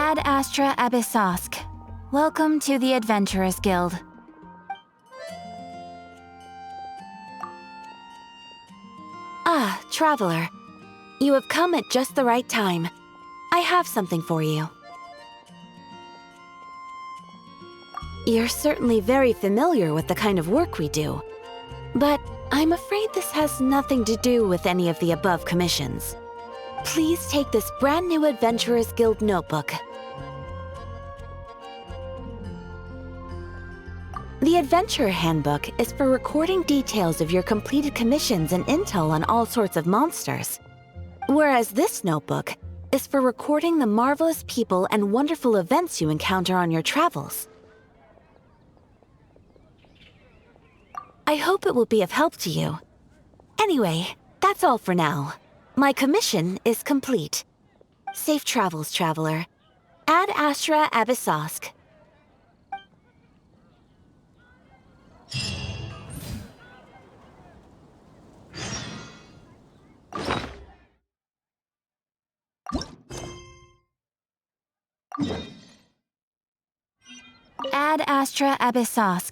Ad Astra Abyssosk. Welcome to the Adventurers Guild. Ah, traveler. You have come at just the right time. I have something for you. You're certainly very familiar with the kind of work we do, but I'm afraid this has nothing to do with any of the above commissions. Please take this brand new Adventurers Guild notebook. The Adventurer Handbook is for recording details of your completed commissions and intel on all sorts of monsters, whereas this notebook is for recording the marvelous people and wonderful events you encounter on your travels. I hope it will be of help to you. Anyway, that's all for now. My commission is complete. Safe travels, traveler. Ad Astra Abyssosk. Ad Astra Abyssosk.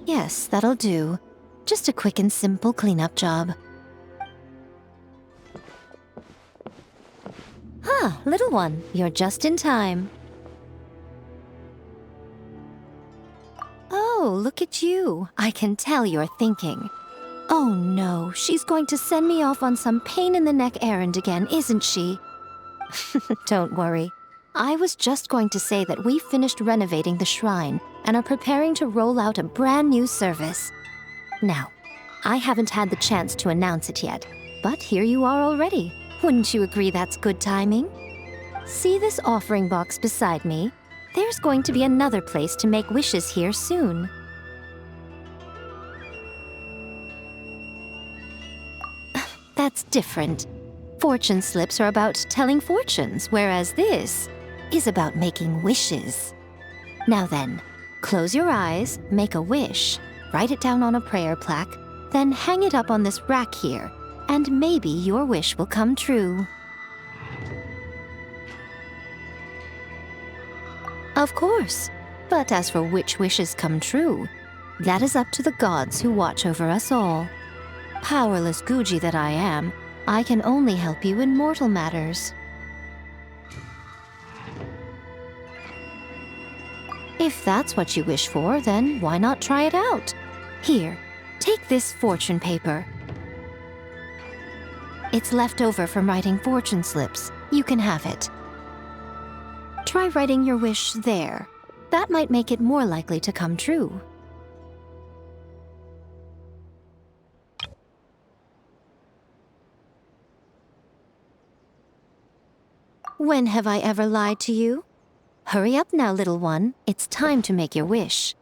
Yes, that'll do. Just a quick and simple cleanup job. Ah, little one, you're just in time. Oh, look at you. I can tell you're thinking. Oh no, she's going to send me off on some pain-in-the-neck errand again, isn't she? Don't worry. I was just going to say that we finished renovating the shrine and are preparing to roll out a brand new service. Now, I haven't had the chance to announce it yet, but here you are already. Wouldn't you agree that's good timing? See this offering box beside me? There's going to be another place to make wishes here soon. That's different. Fortune slips are about telling fortunes, whereas this is about making wishes. Now then, close your eyes, make a wish, write it down on a prayer plaque, then hang it up on this rack here, and maybe your wish will come true. Of course, but as for which wishes come true, that is up to the gods who watch over us all. Powerless Guji that I am, I can only help you in mortal matters. If that's what you wish for, then why not try it out? Here, take this fortune paper. It's left over from writing fortune slips. You can have it. Try writing your wish there. That might make it more likely to come true. When have I ever lied to you? Hurry up now, little one. It's time to make your wish.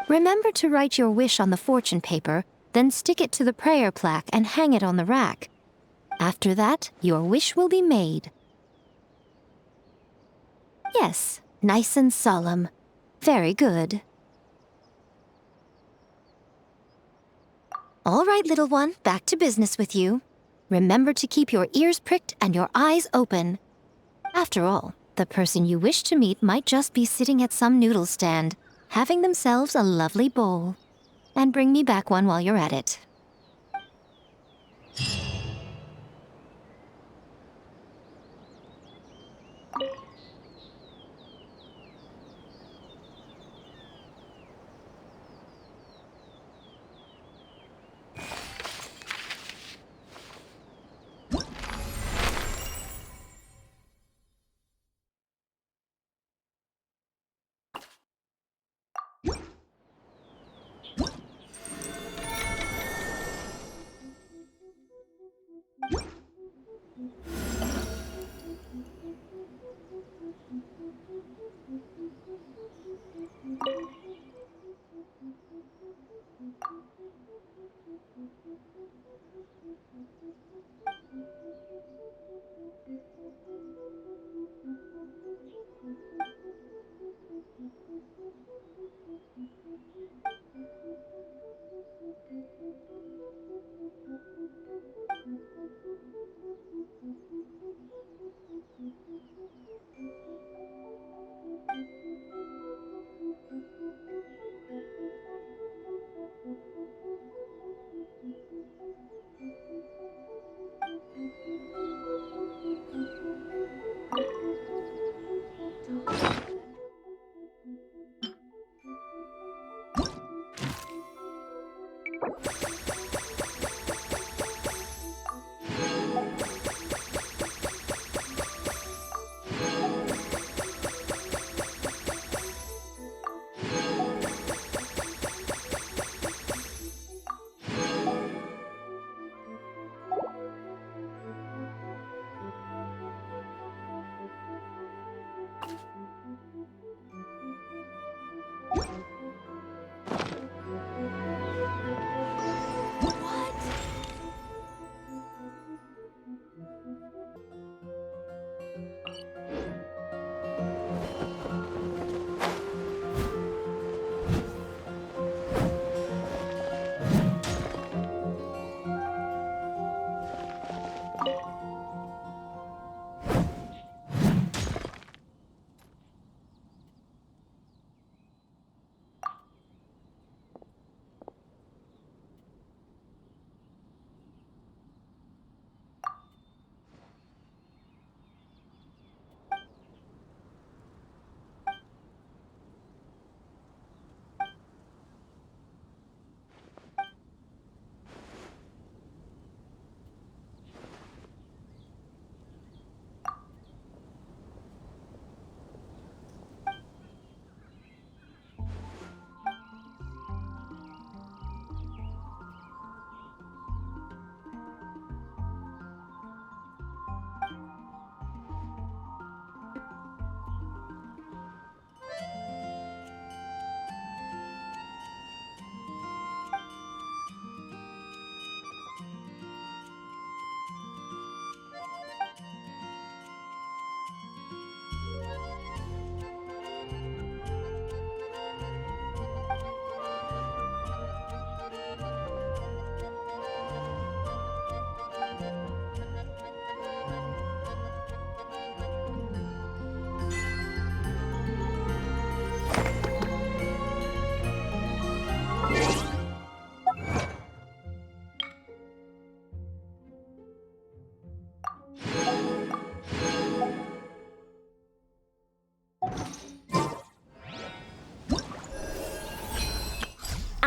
Remember to write your wish on the fortune paper, then stick it to the prayer plaque and hang it on the rack. After that, your wish will be made. Yes, nice and solemn. Very good. All right, little one, back to business with you. Remember to keep your ears pricked and your eyes open. After all, the person you wish to meet might just be sitting at some noodle stand, having themselves a lovely bowl. And bring me back one while you're at it.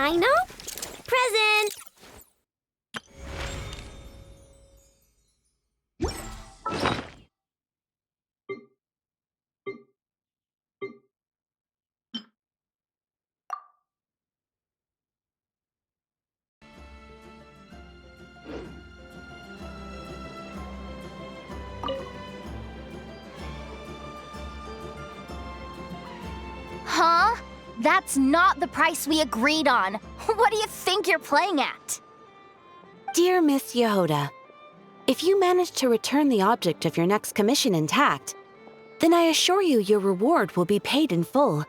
Aino? Present! Huh? That's not the price we agreed on. What do you think you're playing at? Dear Miss Jahoda, if you manage to return the object of your next commission intact, then I assure you your reward will be paid in full.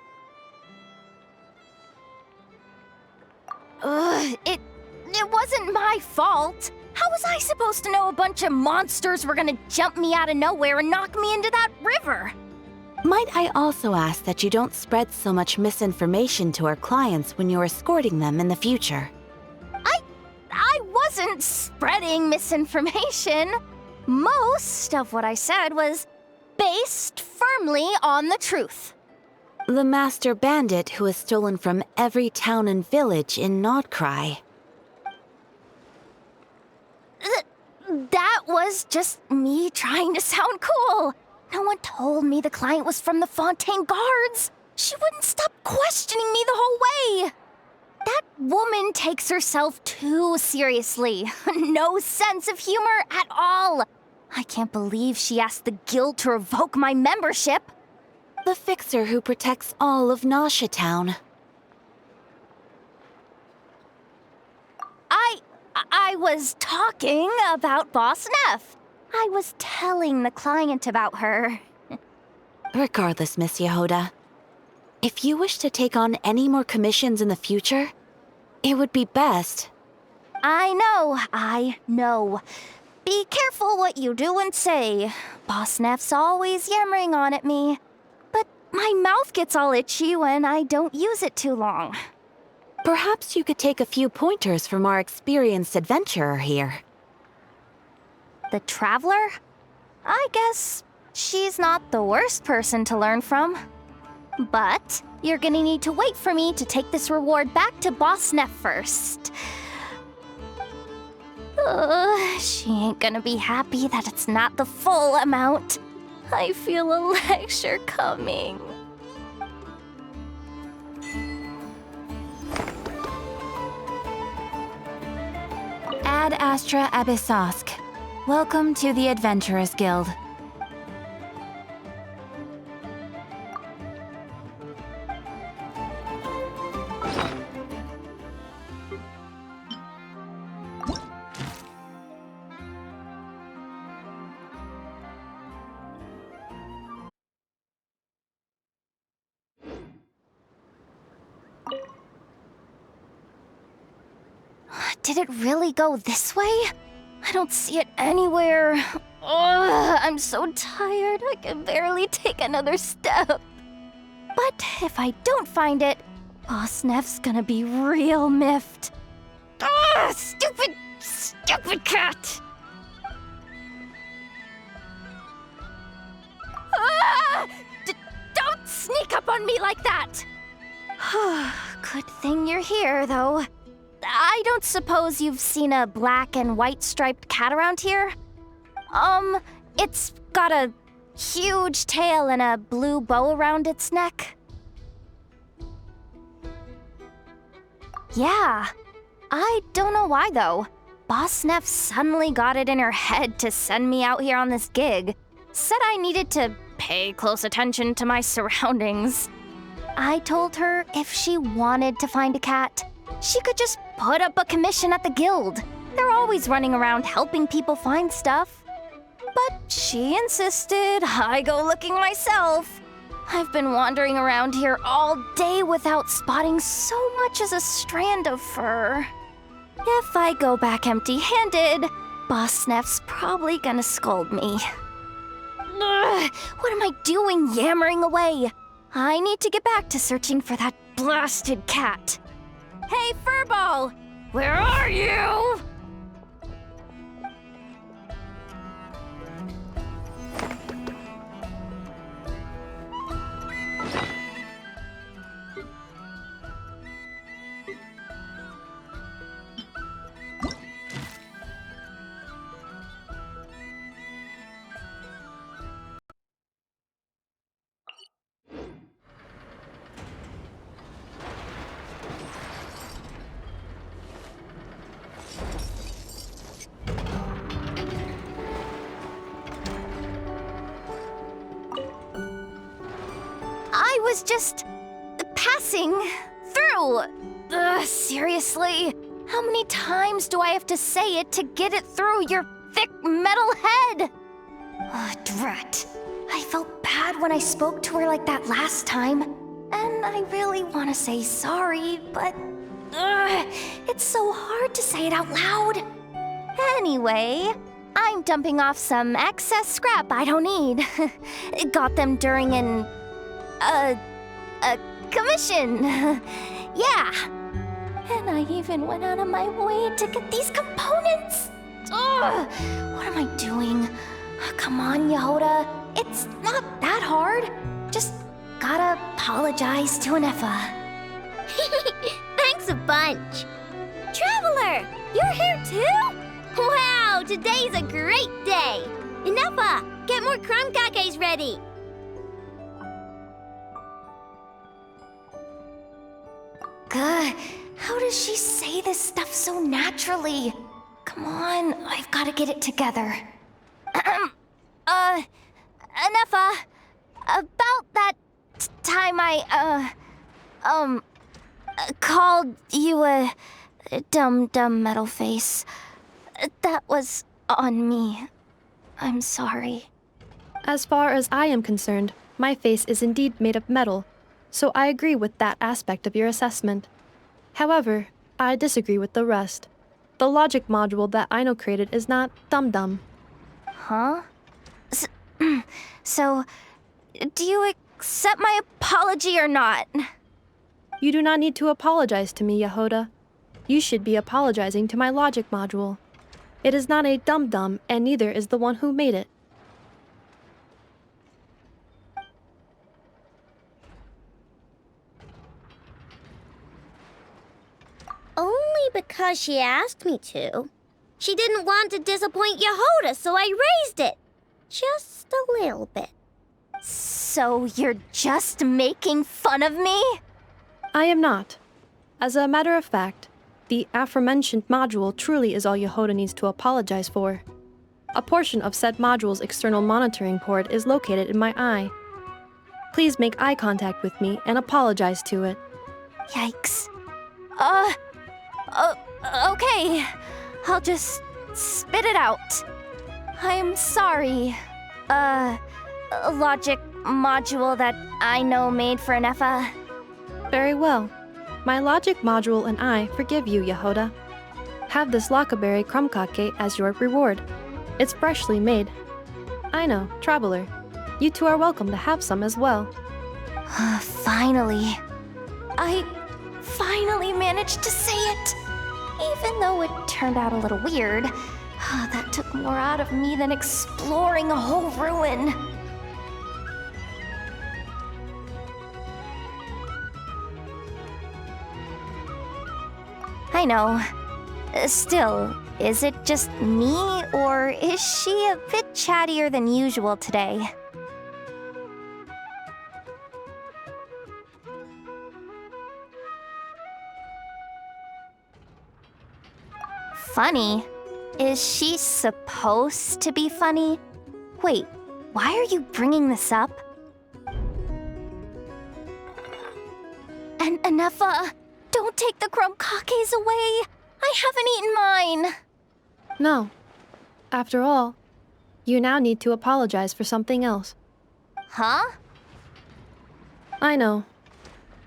It wasn't my fault. How was I supposed to know a bunch of monsters were gonna jump me out of nowhere and knock me into that river? Might I also ask that you don't spread so much misinformation to our clients when you're escorting them in the future? I wasn't spreading misinformation. Most of what I said was based firmly on the truth. The master bandit who has stolen from every town and village in Nodcry. That was just me trying to sound cool. No one told me the client was from the Fontaine Guards. She wouldn't stop questioning me the whole way. That woman takes herself too seriously. No sense of humor at all. I can't believe she asked the guild to revoke my membership. The fixer who protects all of Nasha Town. I was talking about Boss Neff. I was telling the client about her. Regardless, Miss Jahoda, if you wish to take on any more commissions in the future, it would be best. I know. Be careful what you do and say. Boss Neff's always yammering on at me. But my mouth gets all itchy when I don't use it too long. Perhaps you could take a few pointers from our experienced adventurer here. The Traveler? I guess she's not the worst person to learn from. But you're gonna need to wait for me to take this reward back to Boss Neff first. She ain't gonna be happy that it's not the full amount. I feel a lecture coming. Ad Astra Abyssosk. Welcome to the Adventurers Guild. Did it really go this way? I don't see it anywhere. Ugh, I'm so tired, I can barely take another step. But if I don't find it, Boss Neff's gonna be real miffed. Ugh, stupid cat! Ah! Don't sneak up on me like that! Good thing you're here, though. I don't suppose you've seen a black and white striped cat around here? It's got a huge tail and a blue bow around its neck. Yeah. I don't know why, though. Boss Neff suddenly got it in her head to send me out here on this gig. Said I needed to pay close attention to my surroundings. I told her if she wanted to find a cat, she could just put up a commission at the guild. They're always running around helping people find stuff. But she insisted I go looking myself. I've been wandering around here all day without spotting so much as a strand of fur. If I go back empty-handed, Boss Neff's probably gonna scold me. Ugh, what am I doing yammering away? I need to get back to searching for that blasted cat. Hey, Furball! Where are you? was just passing through. Seriously? How many times do I have to say it to get it through your thick metal head? Drat. I felt bad when I spoke to her like that last time. And I really want to say sorry, but it's so hard to say it out loud. Anyway, I'm dumping off some excess scrap I don't need. Got them during a commission. Yeah. And I even went out of my way to get these components. What am I doing? Come on, Jahoda. It's not that hard. Just gotta apologize to Nefer. Thanks a bunch. Traveler, you're here too? Wow, today's a great day. Nefer, get more crumb cakes ready. How does she say this stuff so naturally? Come on, I've got to get it together. Nefer, about that time I, called you a dumb metal face. That was on me. I'm sorry. As far as I am concerned, my face is indeed made of metal, so I agree with that aspect of your assessment. However, I disagree with the rest. The logic module that Aino created is not dumb. Huh? So, do you accept my apology or not? You do not need to apologize to me, Jahoda. You should be apologizing to my logic module. It is not a dumb, and neither is the one who made it. Only because she asked me to. She didn't want to disappoint Jahoda, so I raised it. Just a little bit. So you're just making fun of me? I am not. As a matter of fact, the aforementioned module truly is all Jahoda needs to apologize for. A portion of said module's external monitoring port is located in my eye. Please make eye contact with me and apologize to it. Yikes. Okay. I'll just spit it out. I'm sorry. Logic module that Aino made for Nefer. Very well. My logic module and I forgive you, Jahoda. Have this lockaberry crumb cake as your reward. It's freshly made. Aino, traveler, you two are welcome to have some as well. Finally. I finally managed to say it. Even though it turned out a little weird, that took more out of me than exploring a whole ruin. I know. Still, is it just me, or is she a bit chattier than usual today? Funny? Is she supposed to be funny? Wait, why are you bringing this up? And Nefer, don't take the crumb cakes away. I haven't eaten mine. No. After all, you now need to apologize for something else. Huh? I know.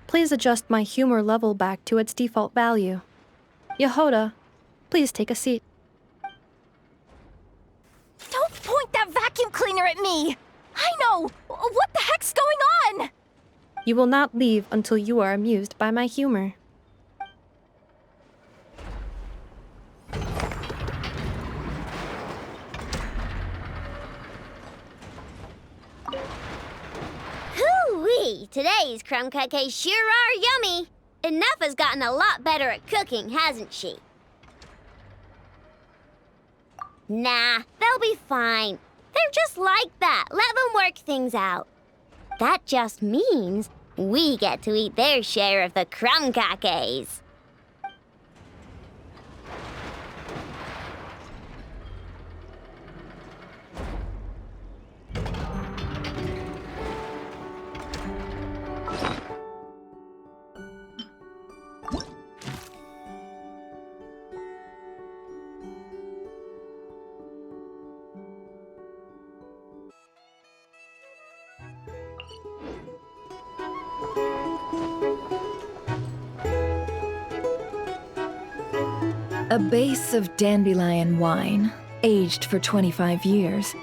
Please adjust my humor level back to its default value. Jahoda, please take a seat. Don't point that vacuum cleaner at me! I know! What the heck's going on? You will not leave until you are amused by my humor. Hoo-wee! Today's crumb cakes sure are yummy. Nefer's gotten a lot better at cooking, hasn't she? Nah, they'll be fine. They're just like that. Let them work things out. That just means we get to eat their share of the crumb cakes. A base of dandelion wine, aged for 25 years.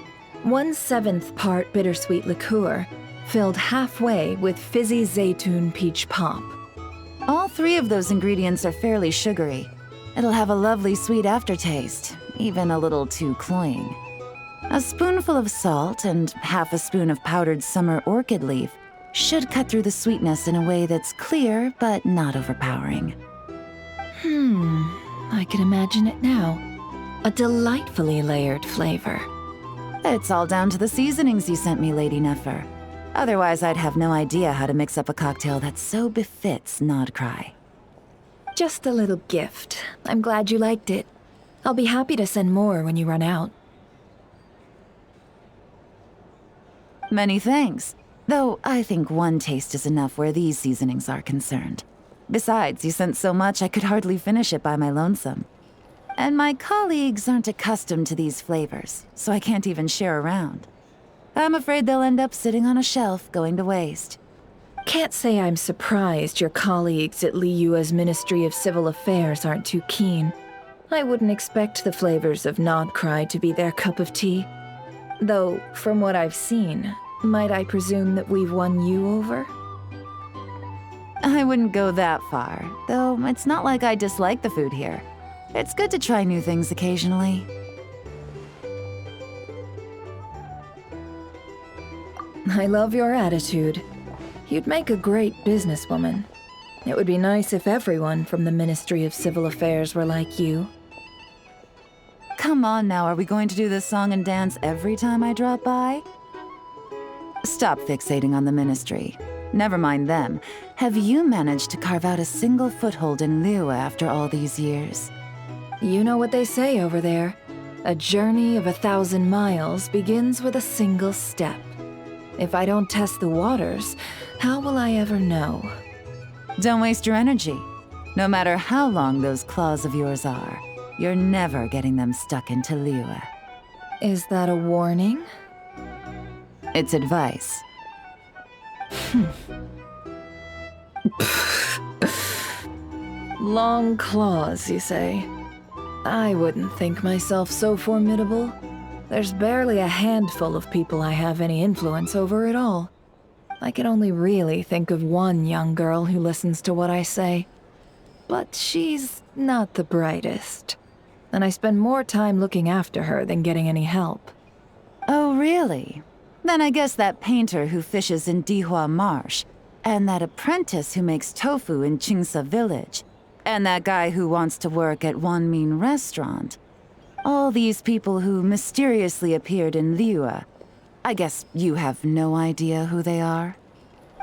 1/7 part bittersweet liqueur, filled halfway with fizzy zaytun peach pop. All 3 of those ingredients are fairly sugary. It'll have a lovely sweet aftertaste, even a little too cloying. A spoonful of salt and half a spoon of powdered summer orchid leaf should cut through the sweetness in a way that's clear but not overpowering. I can imagine it now. A delightfully layered flavor. It's all down to the seasonings you sent me, Lady Nefer. Otherwise, I'd have no idea how to mix up a cocktail that so befits Nodcry. Just a little gift. I'm glad you liked it. I'll be happy to send more when you run out. Many thanks. Though I think 1 taste is enough where these seasonings are concerned. Besides, you sent so much I could hardly finish it by my lonesome. And my colleagues aren't accustomed to these flavors, so I can't even share around. I'm afraid they'll end up sitting on a shelf, going to waste. Can't say I'm surprised your colleagues at Liyue's Ministry of Civil Affairs aren't too keen. I wouldn't expect the flavors of Nodcry to be their cup of tea. Though, from what I've seen, might I presume that we've won you over? I wouldn't go that far, though it's not like I dislike the food here. It's good to try new things occasionally. I love your attitude. You'd make a great businesswoman. It would be nice if everyone from the Ministry of Civil Affairs were like you. Come on now, are we going to do this song and dance every time I drop by? Stop fixating on the Ministry. Never mind them. Have you managed to carve out a single foothold in Liyue after all these years? You know what they say over there. A journey of 1,000 miles begins with a single step. If I don't test the waters, how will I ever know? Don't waste your energy. No matter how long those claws of yours are, you're never getting them stuck into Liyue. Is that a warning? It's advice. Long claws, you say? I wouldn't think myself so formidable. There's barely a handful of people I have any influence over at all. I can only really think of one young girl who listens to what I say. But she's not the brightest. And I spend more time looking after her than getting any help. Oh, really? Then I guess that painter who fishes in Dihua Marsh, and that apprentice who makes tofu in Qingsa Village, and that guy who wants to work at Wanmin Restaurant. All these people who mysteriously appeared in Liyue. I guess you have no idea who they are?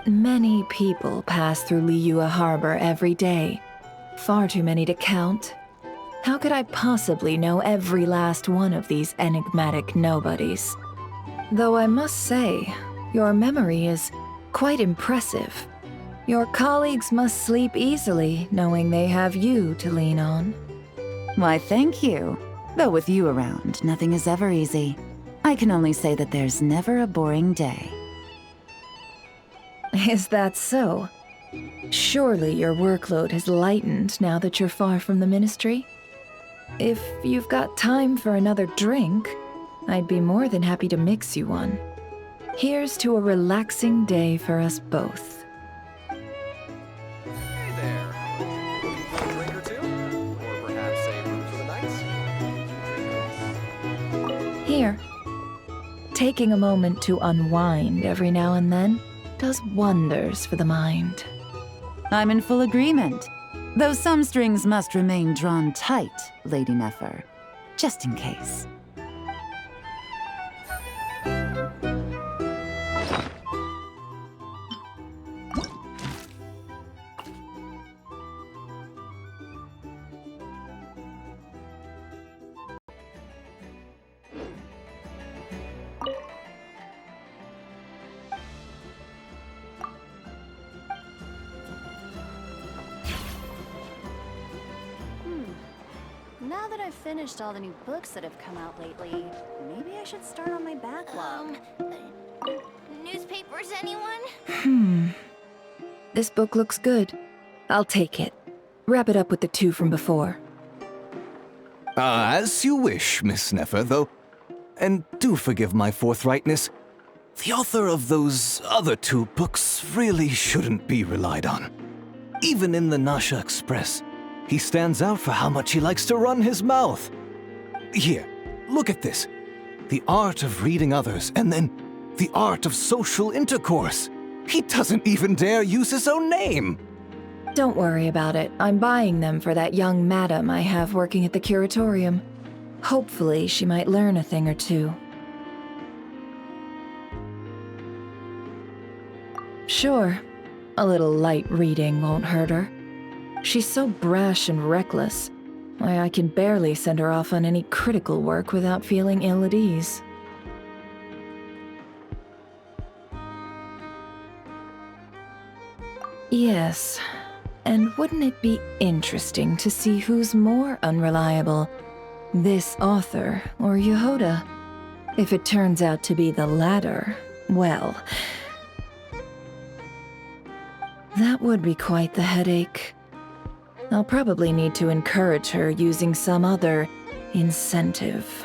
Many people pass through Liyue Harbor every day. Far too many to count. How could I possibly know every last one of these enigmatic nobodies? Though I must say, your memory is quite impressive. Your colleagues must sleep easily knowing they have you to lean on. Why, thank you. Though with you around, nothing is ever easy. I can only say that there's never a boring day. Is that so? Surely your workload has lightened now that you're far from the Ministry? If you've got time for another drink, I'd be more than happy to mix you one. Here's to a relaxing day for us both. Hey there. A drink or two? Or perhaps a room for the night? Here. Taking a moment to unwind every now and then does wonders for the mind. I'm in full agreement. Though some strings must remain drawn tight, Lady Nefer. Just in case. Now that I've finished all the new books that have come out lately, maybe I should start on my backlog. Newspapers, anyone? This book looks good. I'll take it. Wrap it up with the 2 from before. As you wish, Miss Nefer, though. And do forgive my forthrightness. The author of those other 2 books really shouldn't be relied on. Even in the Nasha Express, he stands out for how much he likes to run his mouth. Here, look at this. The art of reading others, and then the art of social intercourse. He doesn't even dare use his own name. Don't worry about it. I'm buying them for that young madam I have working at the curatorium. Hopefully, she might learn a thing or 2. Sure, a little light reading won't hurt her. She's so brash and reckless. Why, I can barely send her off on any critical work without feeling ill at ease. Yes, and wouldn't it be interesting to see who's more unreliable? This author or Jahoda? If it turns out to be the latter, well, that would be quite the headache. I'll probably need to encourage her using some other incentive.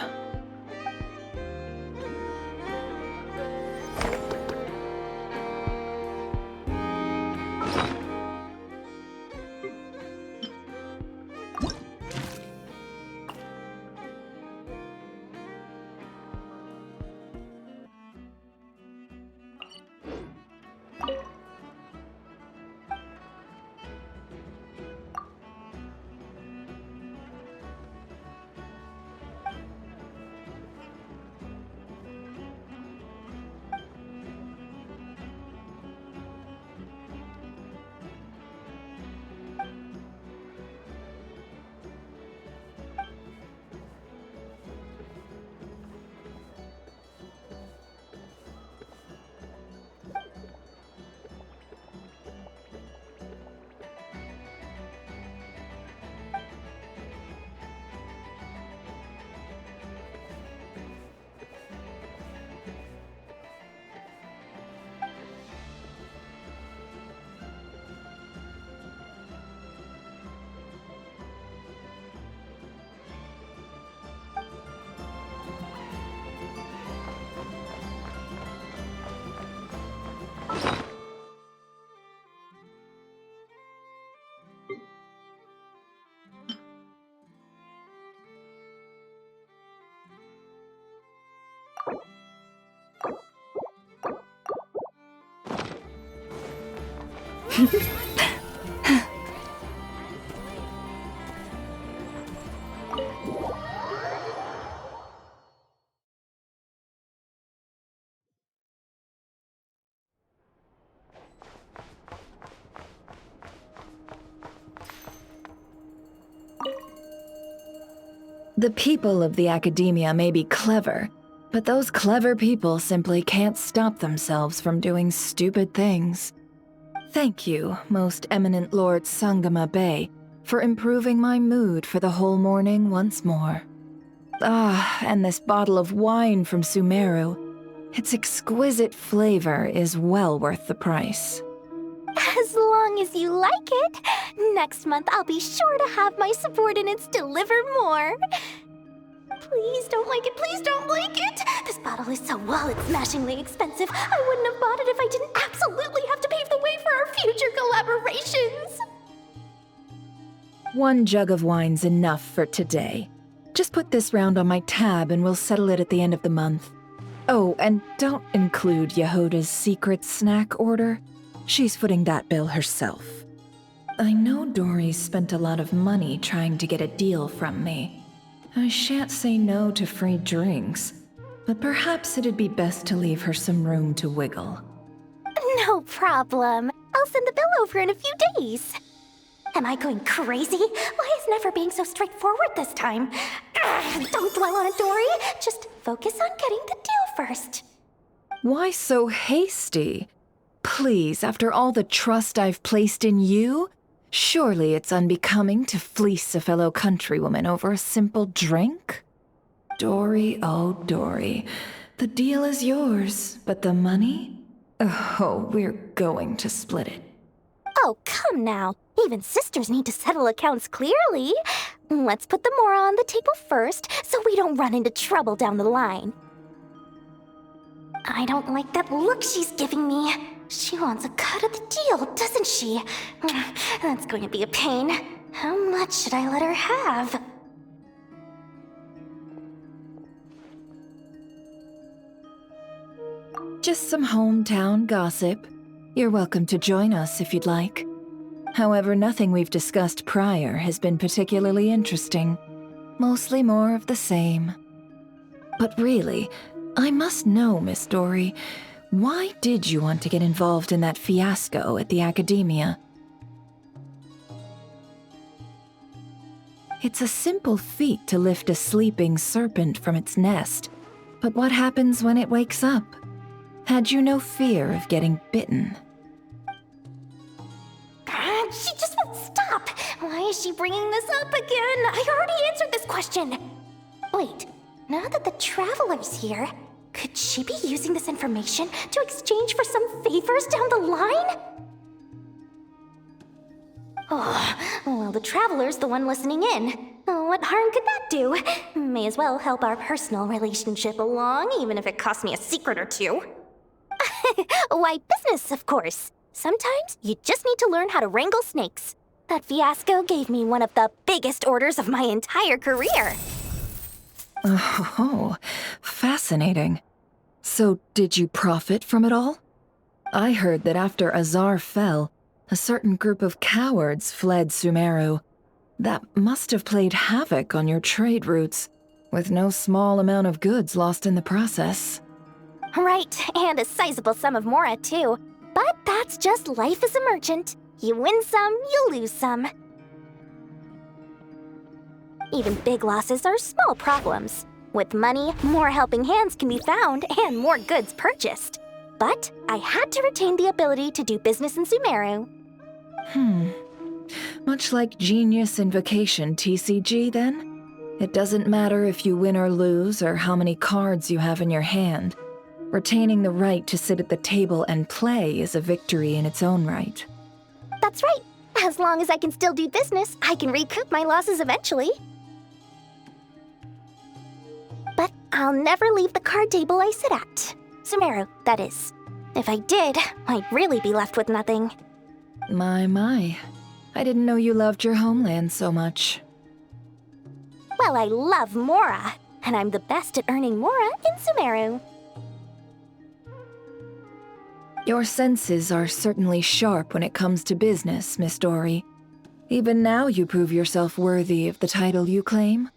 The people of the academia may be clever, but those clever people simply can't stop themselves from doing stupid things. Thank you, most eminent Lord Sangama Bey, for improving my mood for the whole morning once more. Ah, and this bottle of wine from Sumeru. Its exquisite flavor is well worth the price. As long as you like it. Next month, I'll be sure to have my subordinates deliver more. Please don't like it, please don't like it! This bottle is so wallet-smashingly expensive. I wouldn't have bought it if I didn't absolutely have to pave the way for our future collaborations. 1 jug of wine's enough for today. Just put this round on my tab and we'll settle it at the end of the month. Oh, and don't include Jahoda's secret snack order. She's footing that bill herself. I know Dory's spent a lot of money trying to get a deal from me. I shan't say no to free drinks, but perhaps it'd be best to leave her some room to wiggle. No problem. I'll send the bill over in a few days. Am I going crazy? Why is Nefer being so straightforward this time? Don't dwell on it, Dory. Just focus on getting the deal first. Why so hasty? Please, after all the trust I've placed in you, surely it's unbecoming to fleece a fellow countrywoman over a simple drink? Dory, oh Dory, the deal is yours, but the money? Oh, we're going to split it. Oh, come now. Even sisters need to settle accounts clearly. Let's put the Mora on the table first, so we don't run into trouble down the line. I don't like that look she's giving me. She wants a cut of the deal, doesn't she? That's going to be a pain. How much should I let her have? Just some hometown gossip. You're welcome to join us if you'd like. However, nothing we've discussed prior has been particularly interesting. Mostly more of the same. But really, I must know, Miss Dory, why did you want to get involved in that fiasco at the Academia? It's a simple feat to lift a sleeping serpent from its nest, but what happens when it wakes up? Had you no fear of getting bitten? She just won't stop. Why is she bringing this up again? I already answered this question. Wait, now that the Traveler's here, could she be using this information to exchange for some favors down the line? Oh, well, the Traveler's the one listening in. What harm could that do? May as well help our personal relationship along, even if it costs me a secret or two. Why, business, of course. Sometimes you just need to learn how to wrangle snakes. That fiasco gave me one of the biggest orders of my entire career. Oh, fascinating. So, did you profit from it all? I heard that after Azar fell, a certain group of cowards fled Sumeru. That must have played havoc on your trade routes, with no small amount of goods lost in the process. Right, and a sizable sum of Mora, too. But that's just life as a merchant. You win some, you lose some. Even big losses are small problems. With money, more helping hands can be found and more goods purchased. But I had to retain the ability to do business in Sumeru. Much like Genius Invocation TCG, then? It doesn't matter if you win or lose or how many cards you have in your hand. Retaining the right to sit at the table and play is a victory in its own right. That's right. As long as I can still do business, I can recoup my losses eventually. But I'll never leave the card table I sit at. Sumeru, that is. If I did, I'd really be left with nothing. My. I didn't know you loved your homeland so much. Well, I love Mora, and I'm the best at earning Mora in Sumeru. Your senses are certainly sharp when it comes to business, Miss Dory. Even now you prove yourself worthy of the title you claim.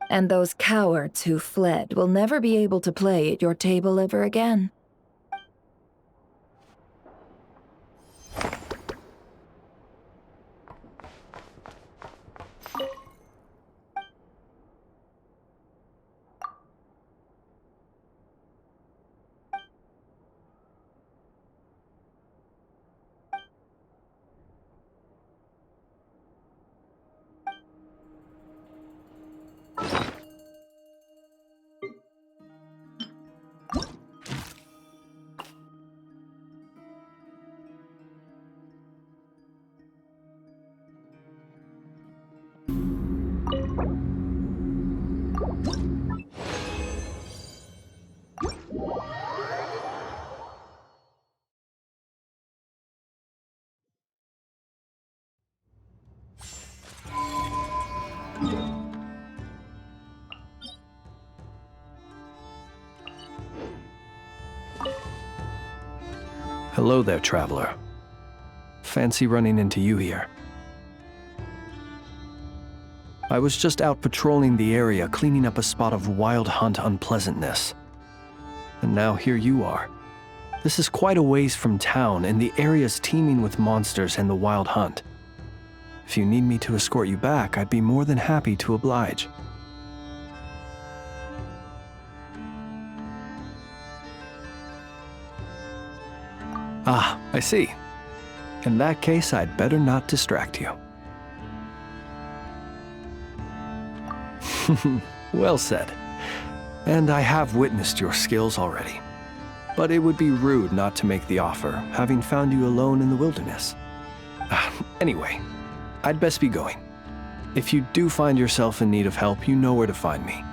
And those cowards who fled will never be able to play at your table ever again. Hello there, traveler. Fancy running into you here. I was just out patrolling the area, cleaning up a spot of wild hunt unpleasantness. And now here you are. This is quite a ways from town, and the area's teeming with monsters and the wild hunt. If you need me to escort you back, I'd be more than happy to oblige. Ah, I see. In that case, I'd better not distract you. Well said. And I have witnessed your skills already. But it would be rude not to make the offer, having found you alone in the wilderness. Anyway, I'd best be going. If you do find yourself in need of help, you know where to find me.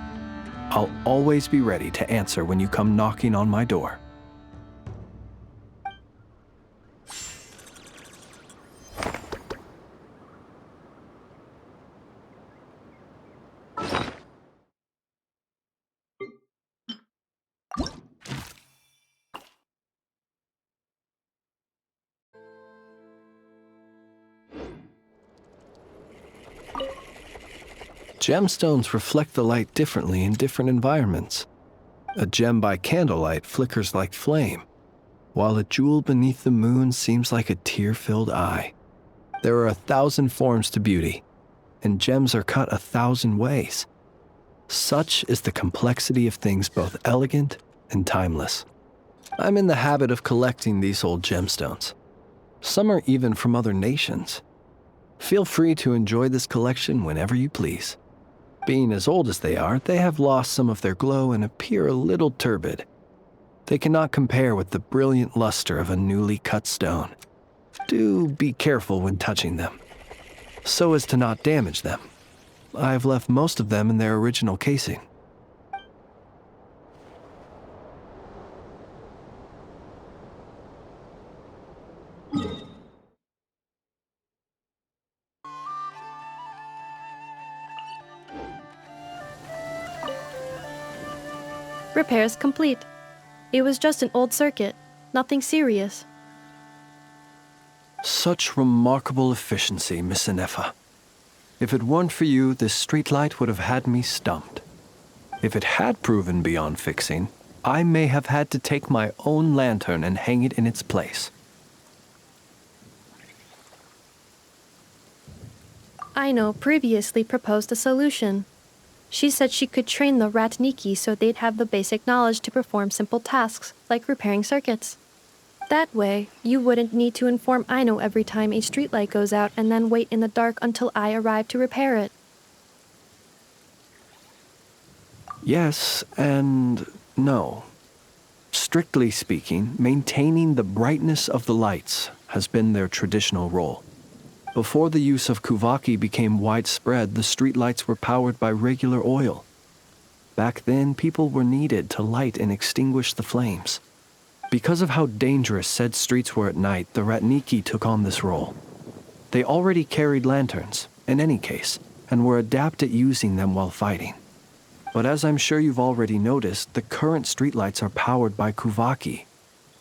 I'll always be ready to answer when you come knocking on my door. Gemstones reflect the light differently in different environments. A gem by candlelight flickers like flame, while a jewel beneath the moon seems like a tear-filled eye. There are 1,000 forms to beauty, and gems are cut 1,000 ways. Such is the complexity of things both elegant and timeless. I'm in the habit of collecting these old gemstones. Some are even from other nations. Feel free to enjoy this collection whenever you please. Being as old as they are, they have lost some of their glow and appear a little turbid. They cannot compare with the brilliant luster of a newly cut stone. Do be careful when touching them, so as to not damage them. I've left most of them in their original casing. Repairs complete. It was just an old circuit, nothing serious. Such remarkable efficiency, Miss Nefer. If it weren't for you, this streetlight would have had me stumped. If it had proven beyond fixing, I may have had to take my own lantern and hang it in its place. Aino previously proposed a solution. She said she could train the Ratniki so they'd have the basic knowledge to perform simple tasks, like repairing circuits. That way, you wouldn't need to inform Aino every time a streetlight goes out and then wait in the dark until I arrive to repair it. Yes and no. Strictly speaking, maintaining the brightness of the lights has been their traditional role. Before the use of kuvaki became widespread, the streetlights were powered by regular oil. Back then, people were needed to light and extinguish the flames. Because of how dangerous said streets were at night, the Ratniki took on this role. They already carried lanterns, in any case, and were adept at using them while fighting. But as I'm sure you've already noticed, the current streetlights are powered by kuvaki,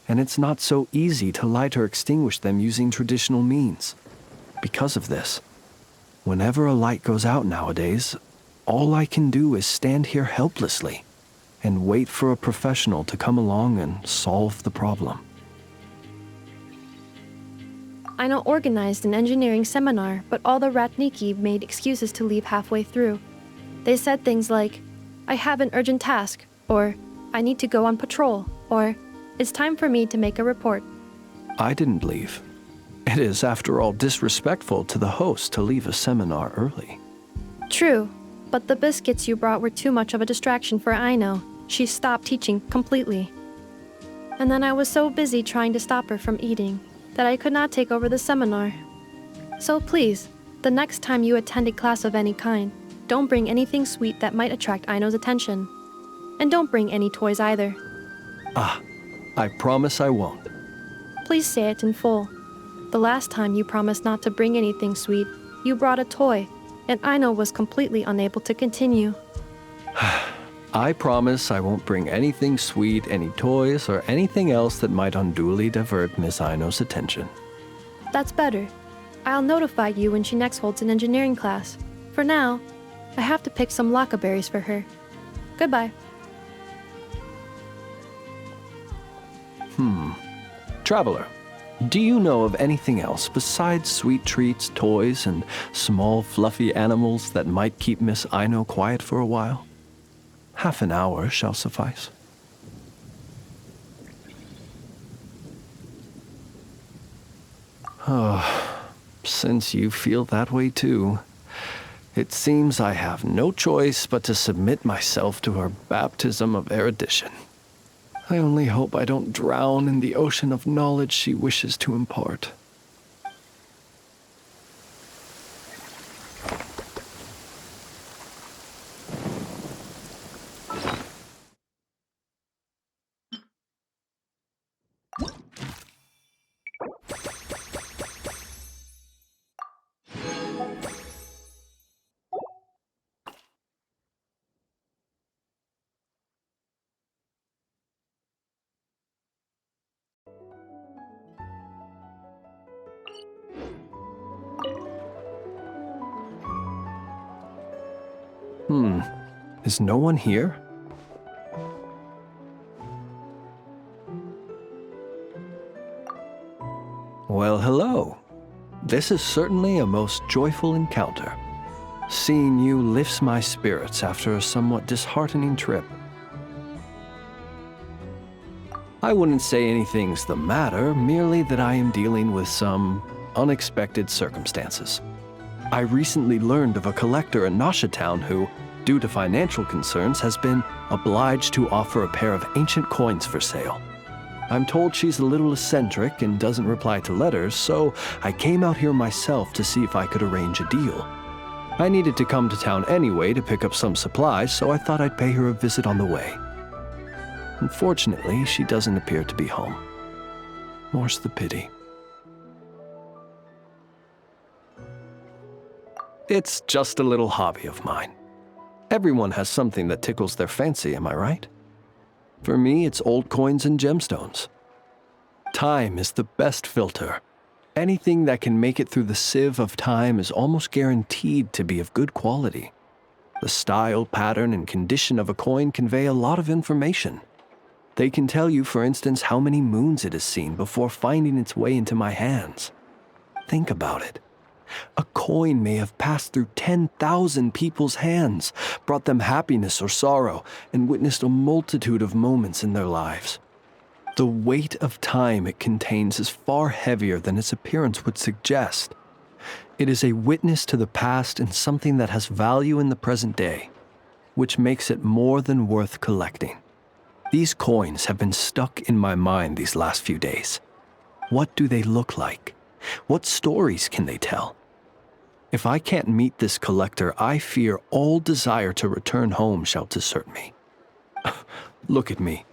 and it's not so easy to light or extinguish them using traditional means. Because of this, whenever a light goes out nowadays, all I can do is stand here helplessly and wait for a professional to come along and solve the problem. Aino organized an engineering seminar, but all the Ratniki made excuses to leave halfway through. They said things like, "I have an urgent task," or "I need to go on patrol," or "It's time for me to make a report." I didn't leave. It is, after all, disrespectful to the host to leave a seminar early. True, but the biscuits you brought were too much of a distraction for Aino. She stopped teaching completely. And then I was so busy trying to stop her from eating that I could not take over the seminar. So please, the next time you attend a class of any kind, don't bring anything sweet that might attract Aino's attention. And don't bring any toys either. I promise I won't. Please say it in full. The last time you promised not to bring anything sweet, you brought a toy, and Aino was completely unable to continue. I promise I won't bring anything sweet, any toys, or anything else that might unduly divert Miss Aino's attention. That's better. I'll notify you when she next holds an engineering class. For now, I have to pick some laka berries for her. Goodbye. Traveler, do you know of anything else besides sweet treats, toys, and small fluffy animals that might keep Miss Aino quiet for a while? Half an hour shall suffice. Since you feel that way too, it seems I have no choice but to submit myself to her baptism of erudition. I only hope I don't drown in the ocean of knowledge she wishes to impart. Is no one here? Well, hello. This is certainly a most joyful encounter. Seeing you lifts my spirits after a somewhat disheartening trip. I wouldn't say anything's the matter, merely that I am dealing with some unexpected circumstances. I recently learned of a collector in Nasha Town who, due to financial concerns, has been obliged to offer a pair of ancient coins for sale. I'm told she's a little eccentric and doesn't reply to letters, so I came out here myself to see if I could arrange a deal. I needed to come to town anyway to pick up some supplies, so I thought I'd pay her a visit on the way. Unfortunately, she doesn't appear to be home. More's the pity. It's just a little hobby of mine. Everyone has something that tickles their fancy, am I right? For me, it's old coins and gemstones. Time is the best filter. Anything that can make it through the sieve of time is almost guaranteed to be of good quality. The style, pattern, and condition of a coin convey a lot of information. They can tell you, for instance, how many moons it has seen before finding its way into my hands. Think about it. A coin may have passed through 10,000 people's hands, brought them happiness or sorrow, and witnessed a multitude of moments in their lives. The weight of time it contains is far heavier than its appearance would suggest. It is a witness to the past and something that has value in the present day, which makes it more than worth collecting. These coins have been stuck in my mind these last few days. What do they look like? What stories can they tell? If I can't meet this collector, I fear all desire to return home shall desert me. Look at me,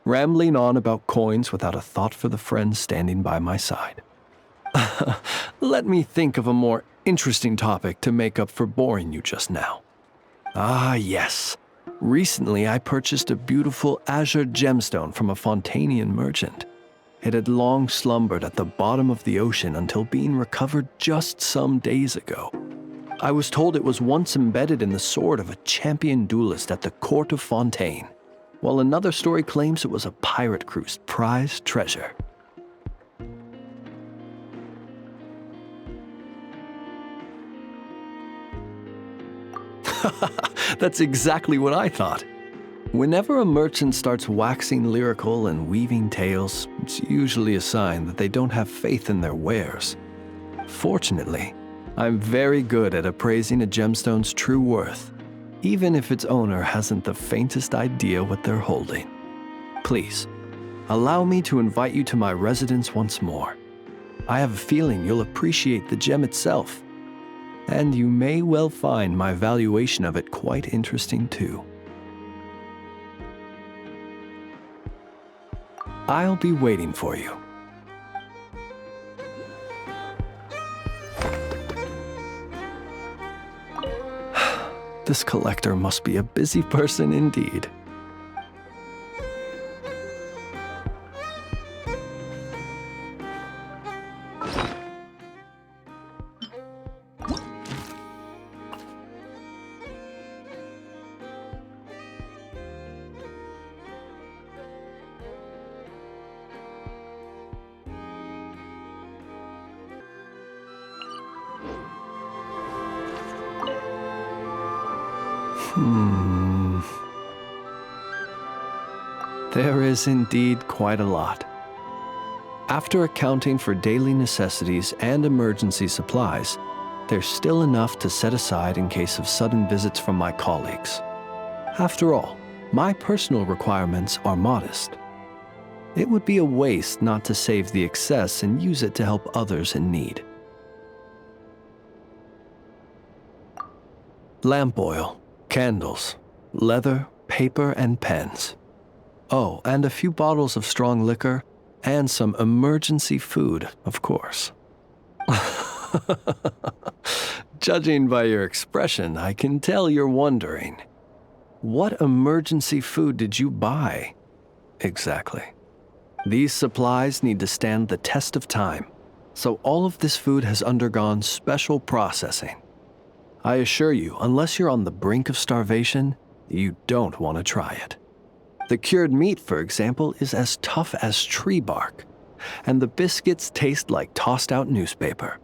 rambling on about coins without a thought for the friend standing by my side. Let me think of a more interesting topic to make up for boring you just now. Ah, yes. Recently, I purchased a beautiful azure gemstone from a Fontanian merchant. It had long slumbered at the bottom of the ocean until being recovered just some days ago. I was told it was once embedded in the sword of a champion duelist at the court of Fontaine, while another story claims it was a pirate crew's prized treasure. That's exactly what I thought. Whenever a merchant starts waxing lyrical and weaving tales, it's usually a sign that they don't have faith in their wares. Fortunately, I'm very good at appraising a gemstone's true worth, even if its owner hasn't the faintest idea what they're holding. Please, allow me to invite you to my residence once more. I have a feeling you'll appreciate the gem itself, and you may well find my valuation of it quite interesting too. I'll be waiting for you. This collector must be a busy person indeed. There is indeed quite a lot. After accounting for daily necessities and emergency supplies, there's still enough to set aside in case of sudden visits from my colleagues. After all, my personal requirements are modest. It would be a waste not to save the excess and use it to help others in need. Lamp oil, candles, leather, paper, and pens. Oh, and a few bottles of strong liquor, and some emergency food, of course. Judging by your expression, I can tell you're wondering, what emergency food did you buy? Exactly. These supplies need to stand the test of time, so all of this food has undergone special processing. I assure you, unless you're on the brink of starvation, you don't want to try it. The cured meat, for example, is as tough as tree bark, and the biscuits taste like tossed-out newspaper.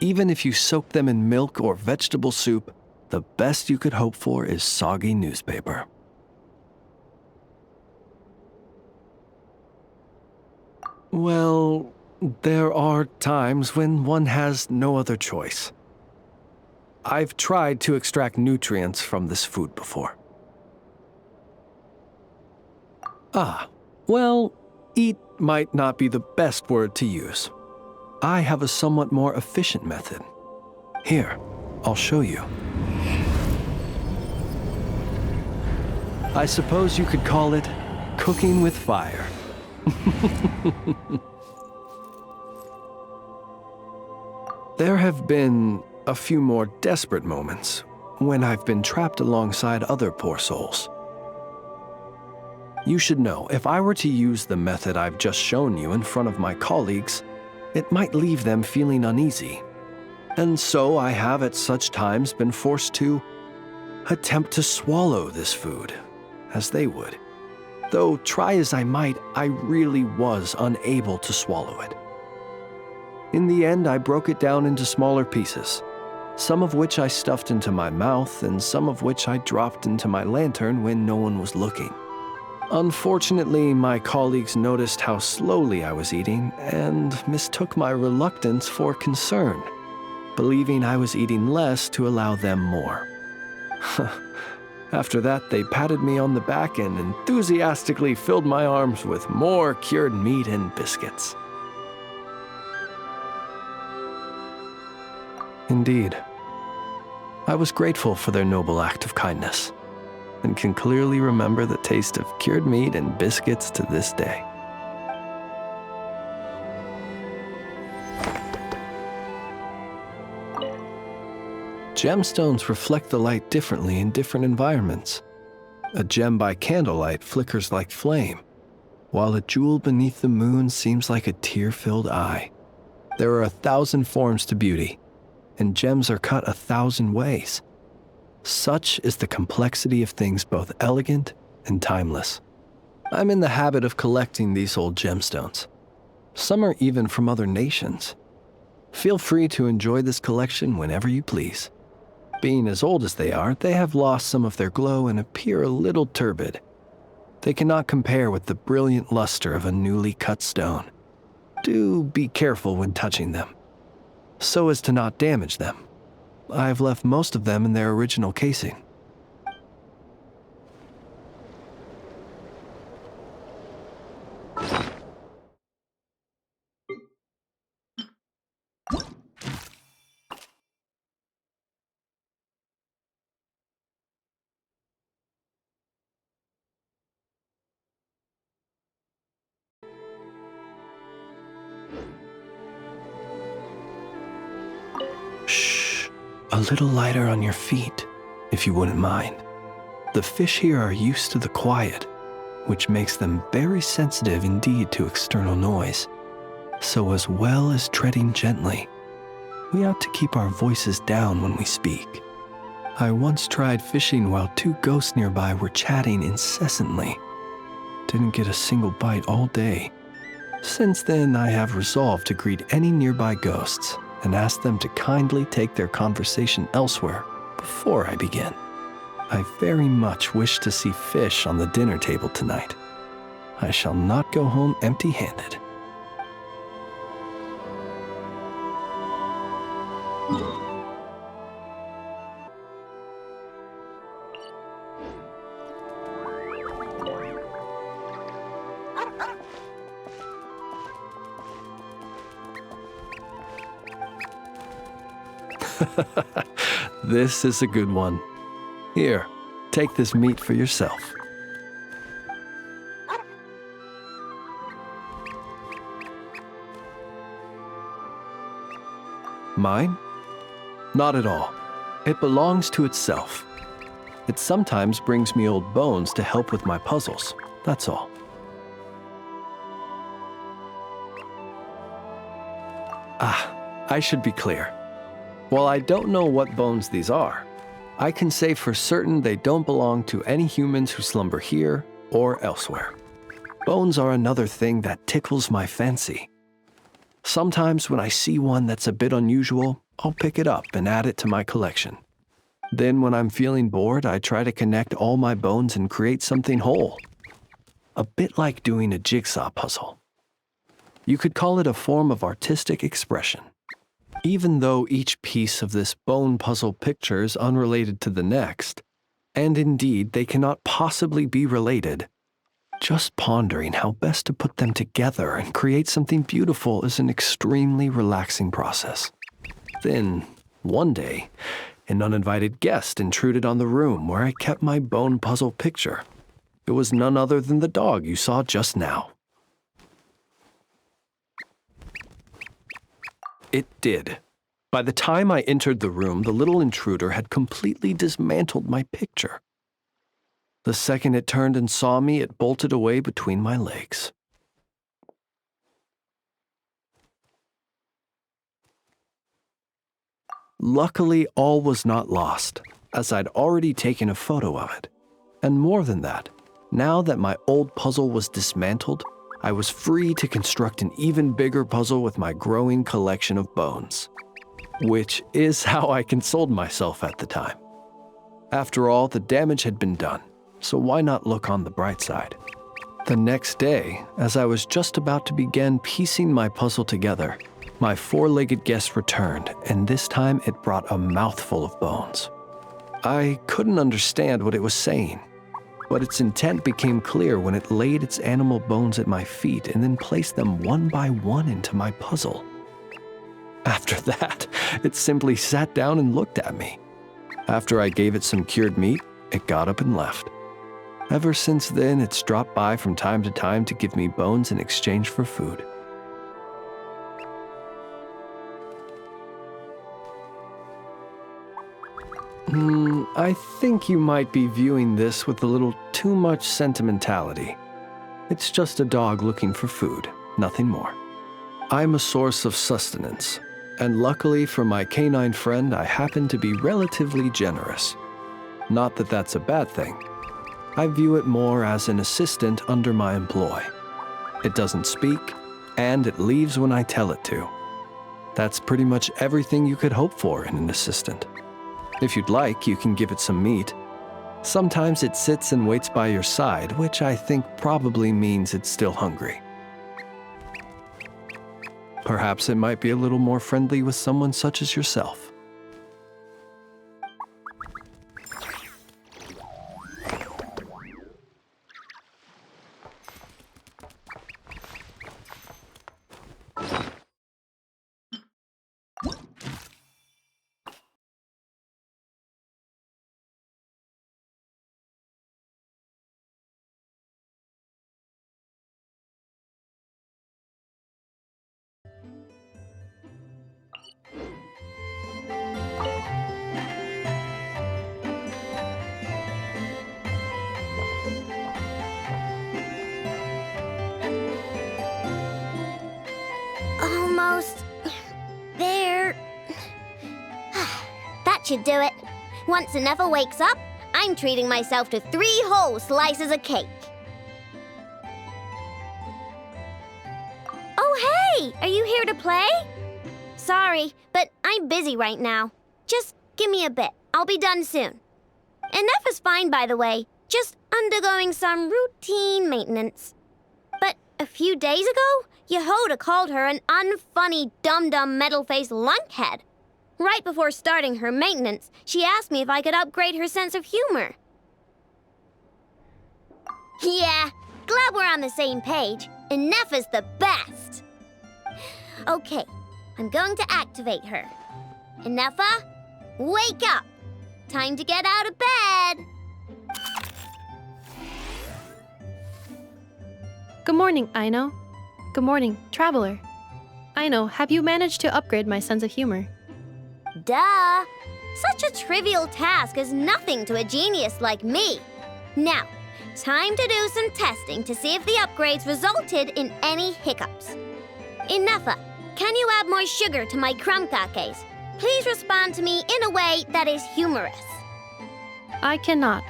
Even if you soak them in milk or vegetable soup, the best you could hope for is soggy newspaper. Well, there are times when one has no other choice. I've tried to extract nutrients from this food before. Well, eat might not be the best word to use. I have a somewhat more efficient method. Here, I'll show you. I suppose you could call it cooking with fire. There have been a few more desperate moments when I've been trapped alongside other poor souls. You should know, if I were to use the method I've just shown you in front of my colleagues, it might leave them feeling uneasy. And so I have at such times been forced to attempt to swallow this food, as they would. Though try as I might, I really was unable to swallow it. In the end, I broke it down into smaller pieces, some of which I stuffed into my mouth and some of which I dropped into my lantern when no one was looking. Unfortunately, my colleagues noticed how slowly I was eating and mistook my reluctance for concern, believing I was eating less to allow them more. After that, they patted me on the back and enthusiastically filled my arms with more cured meat and biscuits. Indeed, I was grateful for their noble act of kindness, and can clearly remember the taste of cured meat and biscuits to this day. Gemstones reflect the light differently in different environments. A gem by candlelight flickers like flame, while a jewel beneath the moon seems like a tear-filled eye. There are 1,000 forms to beauty, and gems are cut 1,000 ways. Such is the complexity of things both elegant and timeless. I'm in the habit of collecting these old gemstones. Some are even from other nations. Feel free to enjoy this collection whenever you please. Being as old as they are, they have lost some of their glow and appear a little turbid. They cannot compare with the brilliant luster of a newly cut stone. Do be careful when touching them, so as to not damage them. I've left most of them in their original casing. Shh, a little lighter on your feet, if you wouldn't mind. The fish here are used to the quiet, which makes them very sensitive indeed to external noise. So as well as treading gently, we ought to keep our voices down when we speak. I once tried fishing while 2 ghosts nearby were chatting incessantly. Didn't get a single bite all day. Since then, I have resolved to greet any nearby ghosts and ask them to kindly take their conversation elsewhere before I begin. I very much wish to see fish on the dinner table tonight. I shall not go home empty-handed. This is a good one. Here, take this meat for yourself. Mine? Not at all. It belongs to itself. It sometimes brings me old bones to help with my puzzles, that's all. I should be clear. While I don't know what bones these are, I can say for certain they don't belong to any humans who slumber here or elsewhere. Bones are another thing that tickles my fancy. Sometimes when I see one that's a bit unusual, I'll pick it up and add it to my collection. Then when I'm feeling bored, I try to connect all my bones and create something whole. A bit like doing a jigsaw puzzle. You could call it a form of artistic expression. Even though each piece of this bone puzzle picture is unrelated to the next, and indeed they cannot possibly be related, just pondering how best to put them together and create something beautiful is an extremely relaxing process. Then, one day, an uninvited guest intruded on the room where I kept my bone puzzle picture. It was none other than the dog you saw just now. It did. By the time I entered the room, the little intruder had completely dismantled my picture. The second it turned and saw me, it bolted away between my legs. Luckily, all was not lost, as I'd already taken a photo of it. And more than that, now that my old puzzle was dismantled, I was free to construct an even bigger puzzle with my growing collection of bones. Which is how I consoled myself at the time. After all, the damage had been done, so why not look on the bright side? The next day, as I was just about to begin piecing my puzzle together, my four-legged guest returned, and this time it brought a mouthful of bones. I couldn't understand what it was saying, but its intent became clear when it laid its animal bones at my feet and then placed them one by one into my puzzle. After that, it simply sat down and looked at me. After I gave it some cured meat, it got up and left. Ever since then, it's dropped by from time to time to give me bones in exchange for food. I think you might be viewing this with a little too much sentimentality. It's just a dog looking for food, nothing more. I'm a source of sustenance, and luckily for my canine friend, I happen to be relatively generous. Not that that's a bad thing. I view it more as an assistant under my employ. It doesn't speak, and it leaves when I tell it to. That's pretty much everything you could hope for in an assistant. If you'd like, you can give it some meat. Sometimes it sits and waits by your side, which I think probably means it's still hungry. Perhaps it might be a little more friendly with someone such as yourself. Almost there. That should do it. Once Nefer wakes up, I'm treating myself to 3 whole slices of cake. Oh, hey! Are you here to play? Sorry, but I'm busy right now. Just give me a bit. I'll be done soon. And Nefer's fine, by the way. Just undergoing some routine maintenance. But a few days ago, Jahoda called her an unfunny, dum-dum, metal-faced lunkhead. Right before starting her maintenance, she asked me if I could upgrade her sense of humor. Yeah, glad we're on the same page, and Nefer's the best. Okay, I'm going to activate her. And Nefer, wake up! Time to get out of bed! Good morning, Aino. Good morning, Traveler. Aino, have you managed to upgrade my sense of humor? Duh! Such a trivial task is nothing to a genius like me. Now, time to do some testing to see if the upgrades resulted in any hiccups. Nefer, can you add more sugar to my crumb cakes? Please respond to me in a way that is humorous. I cannot.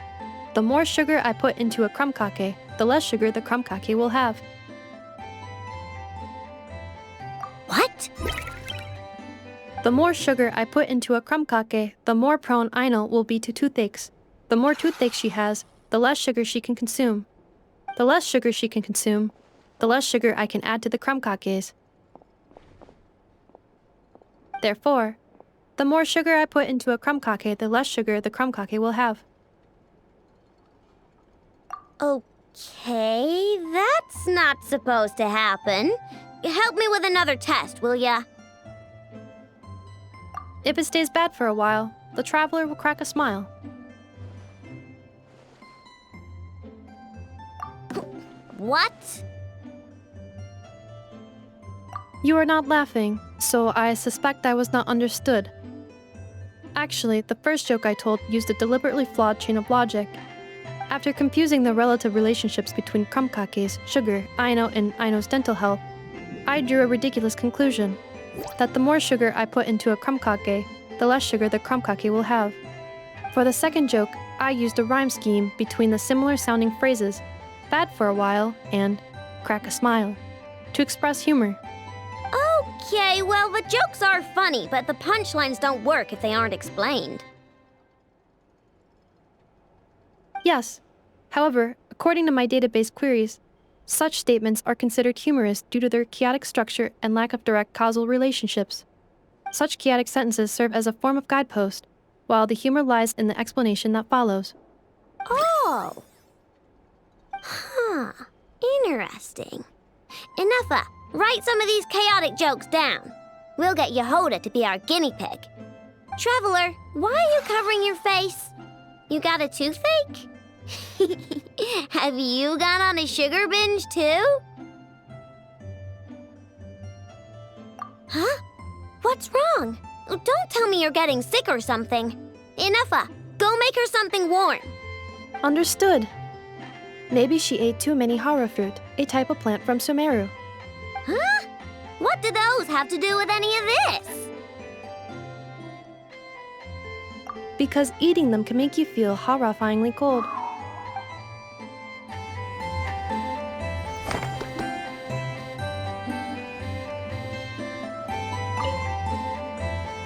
The more sugar I put into a crumb cake, the less sugar the crumb cake will have. What? The more sugar I put into a crumb cake, the more prone Aino will be to toothaches. The more toothaches she has, the less sugar she can consume. The less sugar she can consume, the less sugar I can add to the crumb cakes. Therefore, the more sugar I put into a crumb cake, the less sugar the crumb cake will have. Okay, that's not supposed to happen. Help me with another test, will ya? If it stays bad for a while, the traveler will crack a smile. What? You are not laughing, so I suspect I was not understood. Actually, the first joke I told used a deliberately flawed chain of logic. After confusing the relative relationships between crumb cakes, sugar, Aino, and Aino's dental health, I drew a ridiculous conclusion. That the more sugar I put into a crumb cake, the less sugar the crumb cake will have. For the second joke, I used a rhyme scheme between the similar sounding phrases, bad for a while and crack a smile, to express humor. Okay, well, the jokes are funny, but the punchlines don't work if they aren't explained. Yes. However, according to my database queries, such statements are considered humorous due to their chaotic structure and lack of direct causal relationships. Such chaotic sentences serve as a form of guidepost, while the humor lies in the explanation that follows. Oh. Huh. Interesting. Infeea, write some of these chaotic jokes down. We'll get Jahoda to be our guinea pig. Traveler, why are you covering your face? You got a toothache? Have you gone on a sugar binge too? Huh? What's wrong? Don't tell me you're getting sick or something. Infeea, go make her something warm. Understood. Maybe she ate too many hara fruit, a type of plant from Sumeru. Huh? What do those have to do with any of this? Because eating them can make you feel horrifyingly cold.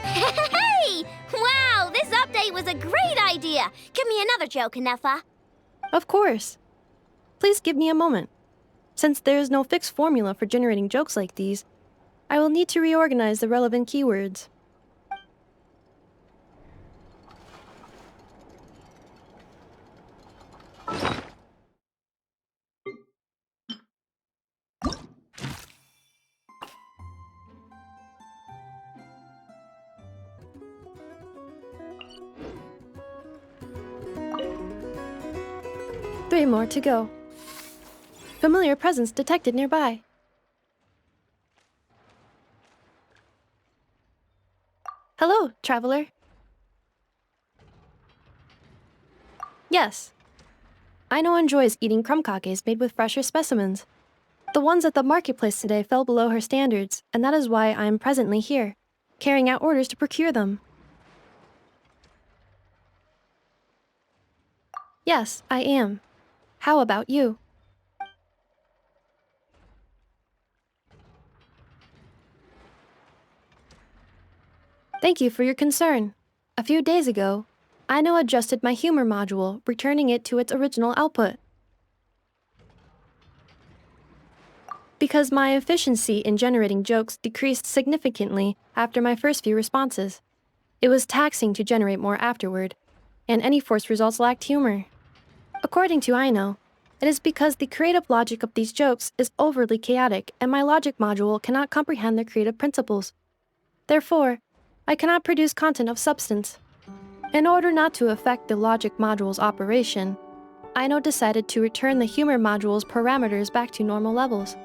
Hey! Wow, this update was a great idea! Give me another joke, Infeea. Of course. Please give me a moment. Since there is no fixed formula for generating jokes like these, I will need to reorganize the relevant keywords. Three more to go. Familiar presence detected nearby. Hello, traveler. Yes. Aino enjoys eating crumb cakes made with fresher specimens. The ones at the marketplace today fell below her standards, and that is why I am presently here, carrying out orders to procure them. Yes, I am. How about you? Thank you for your concern. A few days ago, Aino adjusted my humor module, returning it to its original output. Because my efficiency in generating jokes decreased significantly after my first few responses. It was taxing to generate more afterward, and any forced results lacked humor. According to Aino, it is because the creative logic of these jokes is overly chaotic and my logic module cannot comprehend their creative principles. Therefore, I cannot produce content of substance. In order not to affect the logic module's operation, Aino decided to return the humor module's parameters back to normal levels.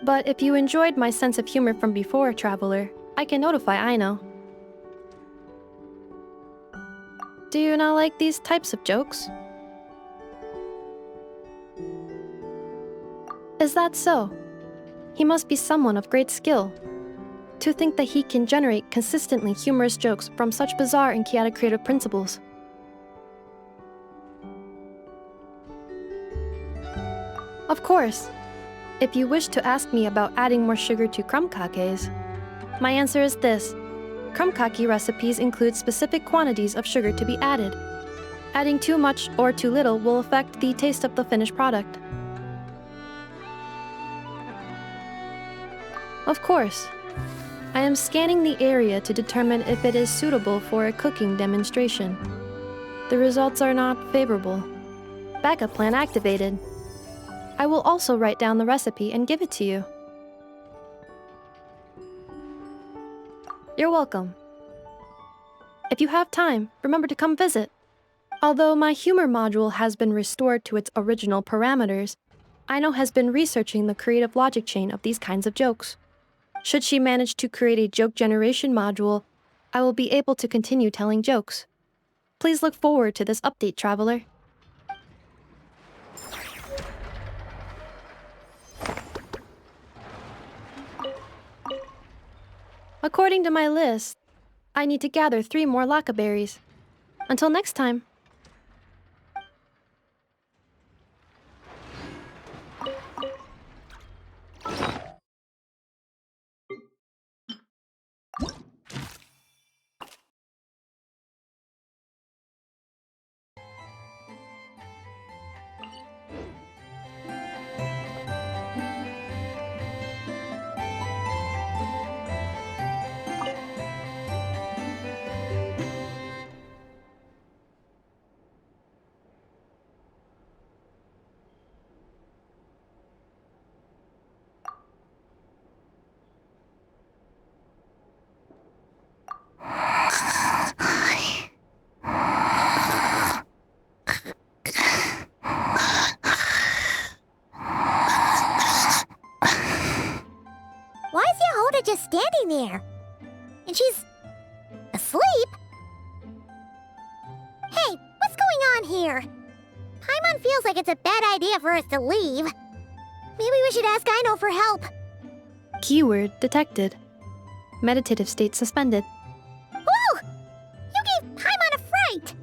But if you enjoyed my sense of humor from before, traveler, I can notify Aino. Do you not like these types of jokes? Is that so? He must be someone of great skill. To think that he can generate consistently humorous jokes from such bizarre and chaotic creative principles. Of course, if you wish to ask me about adding more sugar to crumb-kakes, my answer is this. Crumb-kake recipes include specific quantities of sugar to be added. Adding too much or too little will affect the taste of the finished product. Of course, I am scanning the area to determine if it is suitable for a cooking demonstration. The results are not favorable. Backup plan activated. I will also write down the recipe and give it to you. You're welcome. If you have time, remember to come visit. Although my humor module has been restored to its original parameters, Aino has been researching the creative logic chain of these kinds of jokes. Should she manage to create a joke generation module, I will be able to continue telling jokes. Please look forward to this update, traveler. According to my list, I need to gather 3 more laka berries. Until next time. Why is Jahoda just standing there? And she's asleep? Hey, what's going on here? Paimon feels like it's a bad idea for us to leave. Maybe we should ask Aino for help. Keyword detected. Meditative state suspended. Whoa! You gave Paimon a fright!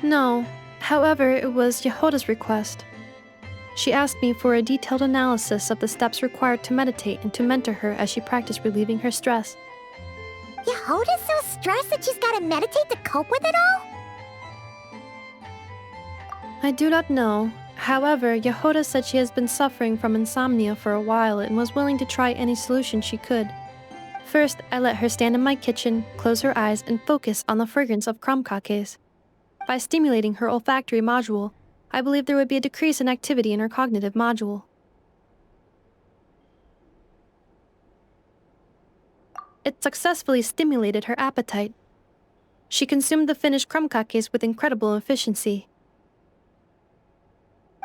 No, however, it was Jahoda's request. She asked me for a detailed analysis of the steps required to meditate and to mentor her as she practiced relieving her stress. Jahoda's so stressed that she's gotta meditate to cope with it all? I do not know. However, Jahoda said she has been suffering from insomnia for a while and was willing to try any solution she could. First, I let her stand in my kitchen, close her eyes, and focus on the fragrance of crumb-kakes. By stimulating her olfactory module, I believe there would be a decrease in activity in her cognitive module. It successfully stimulated her appetite. She consumed the finished crumb-kakes with incredible efficiency.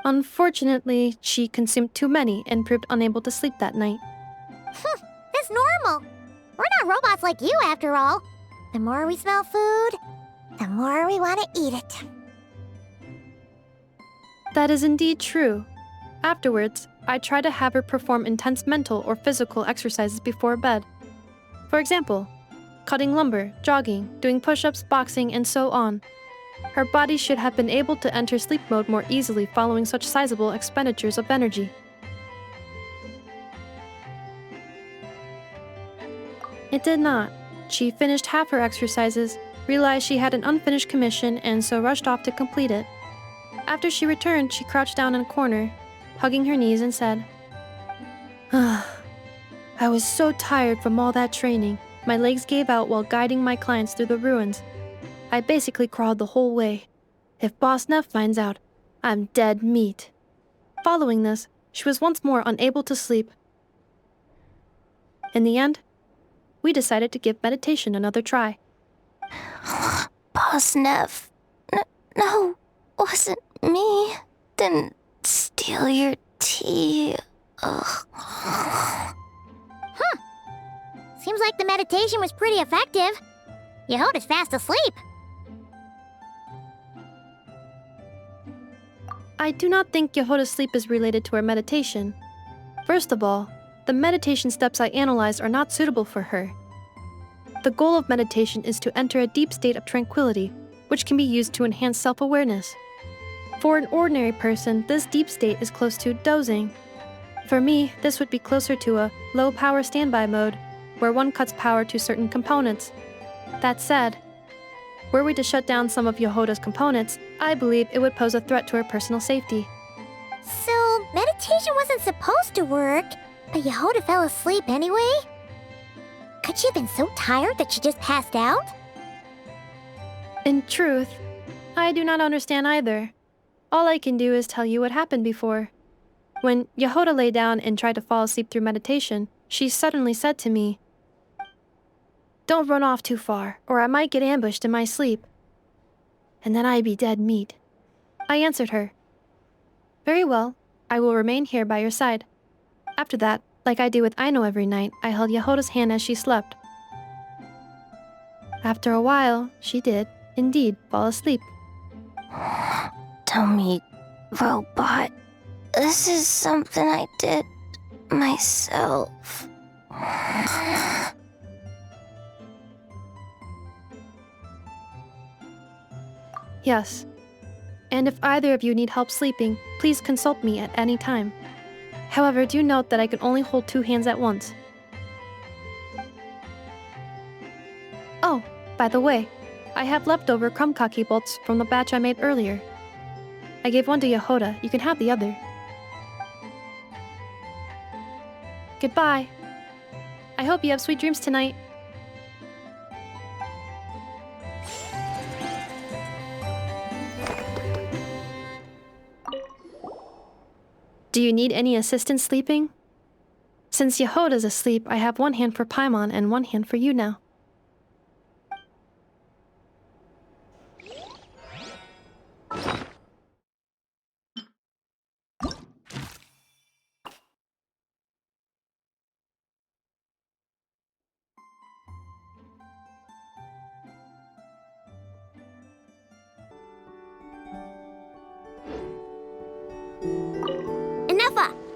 Unfortunately, she consumed too many and proved unable to sleep that night. That's normal. We're not robots like you, after all. The more we smell food, the more we want to eat it. That is indeed true. Afterwards, I try to have her perform intense mental or physical exercises before bed. For example, cutting lumber, jogging, doing push-ups, boxing, and so on. Her body should have been able to enter sleep mode more easily following such sizable expenditures of energy. It did not. She finished half her exercises, realized she had an unfinished commission, and so rushed off to complete it. After she returned, she crouched down in a corner, hugging her knees and said, I was so tired from all that training. My legs gave out while guiding my clients through the ruins. I basically crawled the whole way. If Boss Neff finds out, I'm dead meat. Following this, she was once more unable to sleep. In the end, we decided to give meditation another try. Boss Neff. No, wasn't me. Didn't steal your tea. Ugh. Seems like the meditation was pretty effective. Jahoda's fast asleep. I do not think Jahoda's sleep is related to her meditation. First of all, The meditation steps I analyzed are not suitable for her. The goal of meditation is to enter a deep state of tranquility, which can be used to enhance self-awareness. For an ordinary person, this deep state is close to dozing. For me, this would be closer to a low-power standby mode, where one cuts power to certain components. That said, were we to shut down some of Jahoda's components, I believe it would pose a threat to her personal safety. So, meditation wasn't supposed to work, but Jahoda fell asleep anyway? Could she have been so tired that she just passed out? In truth, I do not understand either. All I can do is tell you what happened before. When Jahoda lay down and tried to fall asleep through meditation, she suddenly said to me, "Don't run off too far, or I might get ambushed in my sleep. And then I'd be dead meat." I answered her, "Very well, I will remain here by your side." After that, like I do with Aino every night, I held Jahoda's hand as she slept. After a while, she did, indeed, fall asleep. Dummy robot. This is something I did myself. Yes. And if either of you need help sleeping, please consult me at any time. However, do note that I can only hold 2 hands at once. Oh, by the way, I have leftover crumb-kaki bolts from the batch I made earlier. I gave one to Jahoda. You can have the other. Goodbye. I hope you have sweet dreams tonight. Do you need any assistance sleeping? Since Jahoda's asleep, I have 1 hand for Paimon and 1 hand for you now.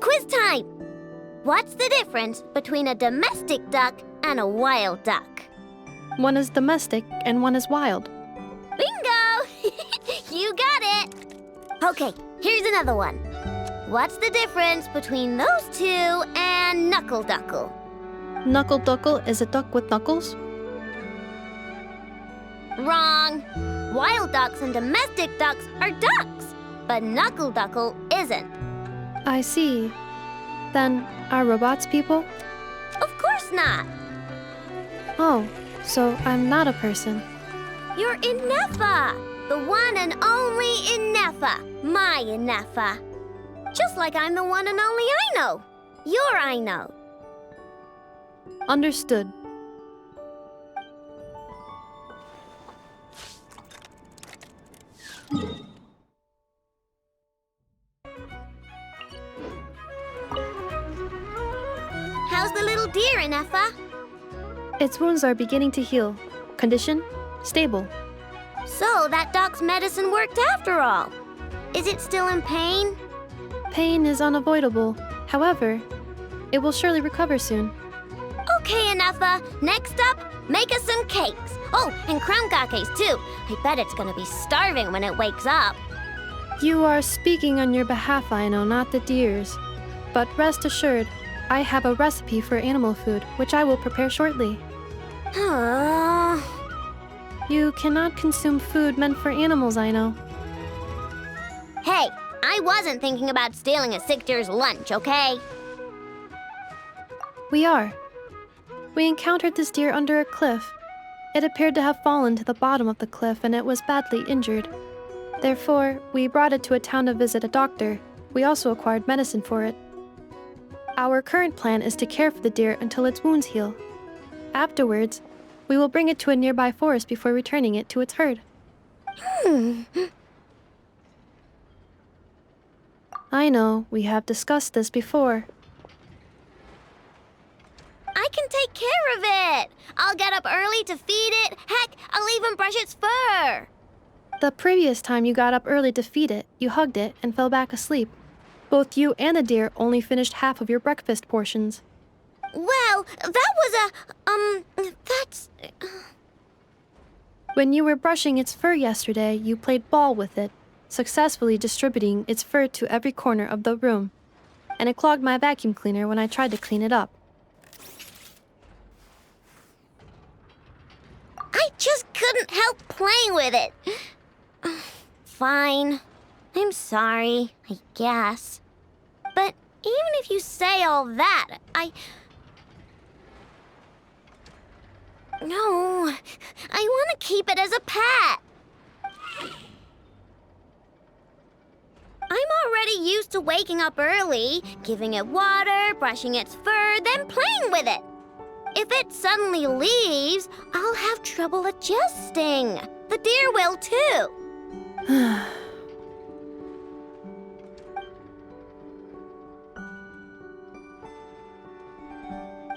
Quiz time! What's the difference between a domestic duck and a wild duck? One is domestic and one is wild. Bingo! You got it! Okay, here's another one. What's the difference between those two and knuckle duckle? Knuckle duckle is a duck with knuckles? Wrong! Wild ducks and domestic ducks are ducks, but knuckle duckle isn't. I see. Then, are robots people? Of course not! Oh, so I'm not a person. You're Nefer, the one and only Nefer, my Nefer. Just like I'm the one and only Aino. You're Aino. Understood. How's the little deer, Nefer? Its wounds are beginning to heal. Condition? Stable. So that duck's medicine worked after all. Is it still in pain? Pain is unavoidable. However, it will surely recover soon. Okay, Nefer. Next up, make us some cakes. Oh, and crumb-kakes too. I bet it's gonna be starving when it wakes up. You are speaking on your behalf, Aino, not the deer's. But rest assured, I have a recipe for animal food, which I will prepare shortly. You cannot consume food meant for animals, Aino. Hey, I wasn't thinking about stealing a sick deer's lunch, okay? We are. We encountered this deer under a cliff. It appeared to have fallen to the bottom of the cliff and it was badly injured. Therefore, we brought it to a town to visit a doctor. We also acquired medicine for it. Our current plan is to care for the deer until its wounds heal. Afterwards, we will bring it to a nearby forest before returning it to its herd. I know, we have discussed this before. I can take care of it! I'll get up early to feed it. Heck, I'll even brush its fur! The previous time you got up early to feed it, you hugged it and fell back asleep. Both you and the deer only finished half of your breakfast portions. Well, that was that's... When you were brushing its fur yesterday, you played ball with it, successfully distributing its fur to every corner of the room. And it clogged my vacuum cleaner when I tried to clean it up. I just couldn't help playing with it. Fine. I'm sorry, I guess. But even if you say all that, No, I want to keep it as a pet. I'm already used to waking up early, giving it water, brushing its fur, then playing with it. If it suddenly leaves, I'll have trouble adjusting. The deer will too.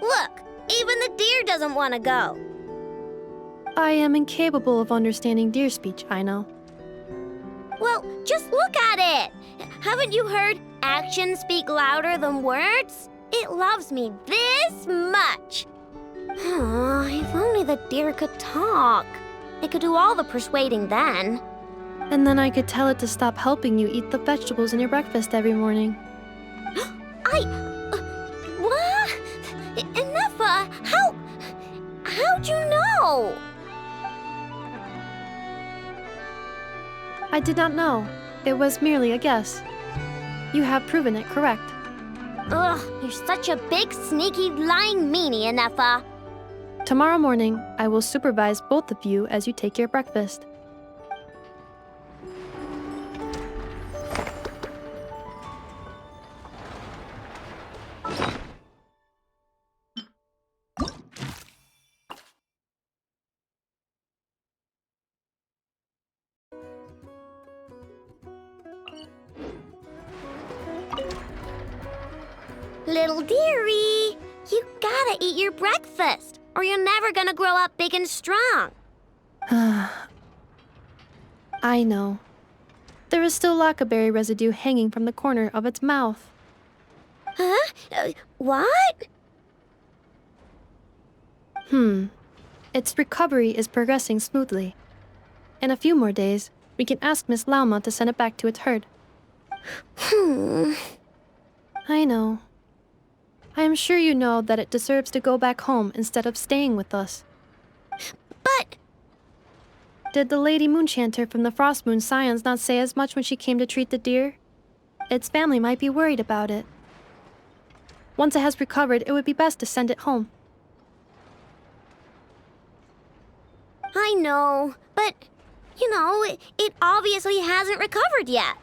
Look, even the deer doesn't want to go. I am incapable of understanding deer speech, Aino. Well, just look at it. Haven't you heard actions speak louder than words? It loves me this much. If only the deer could talk. It could do all the persuading then. And then I could tell it to stop helping you eat the vegetables in your breakfast every morning. What? Nefer, how'd you know? I did not know. It was merely a guess. You have proven it correct. Ugh, you're such a big, sneaky, lying meanie, Nefer. Tomorrow morning, I will supervise both of you as you take your breakfast. Little dearie, you gotta eat your breakfast, or you're never gonna grow up big and strong. I know. There is still lacquerberry residue hanging from the corner of its mouth. Huh? What? Its recovery is progressing smoothly. In a few more days, we can ask Miss Lauma to send it back to its herd. I know. I am sure you know that it deserves to go back home instead of staying with us. But... Did the Lady Moonchanter from the Frost Moon Scions not say as much when she came to treat the deer? Its family might be worried about it. Once it has recovered, it would be best to send it home. I know, but, you know, it obviously hasn't recovered yet.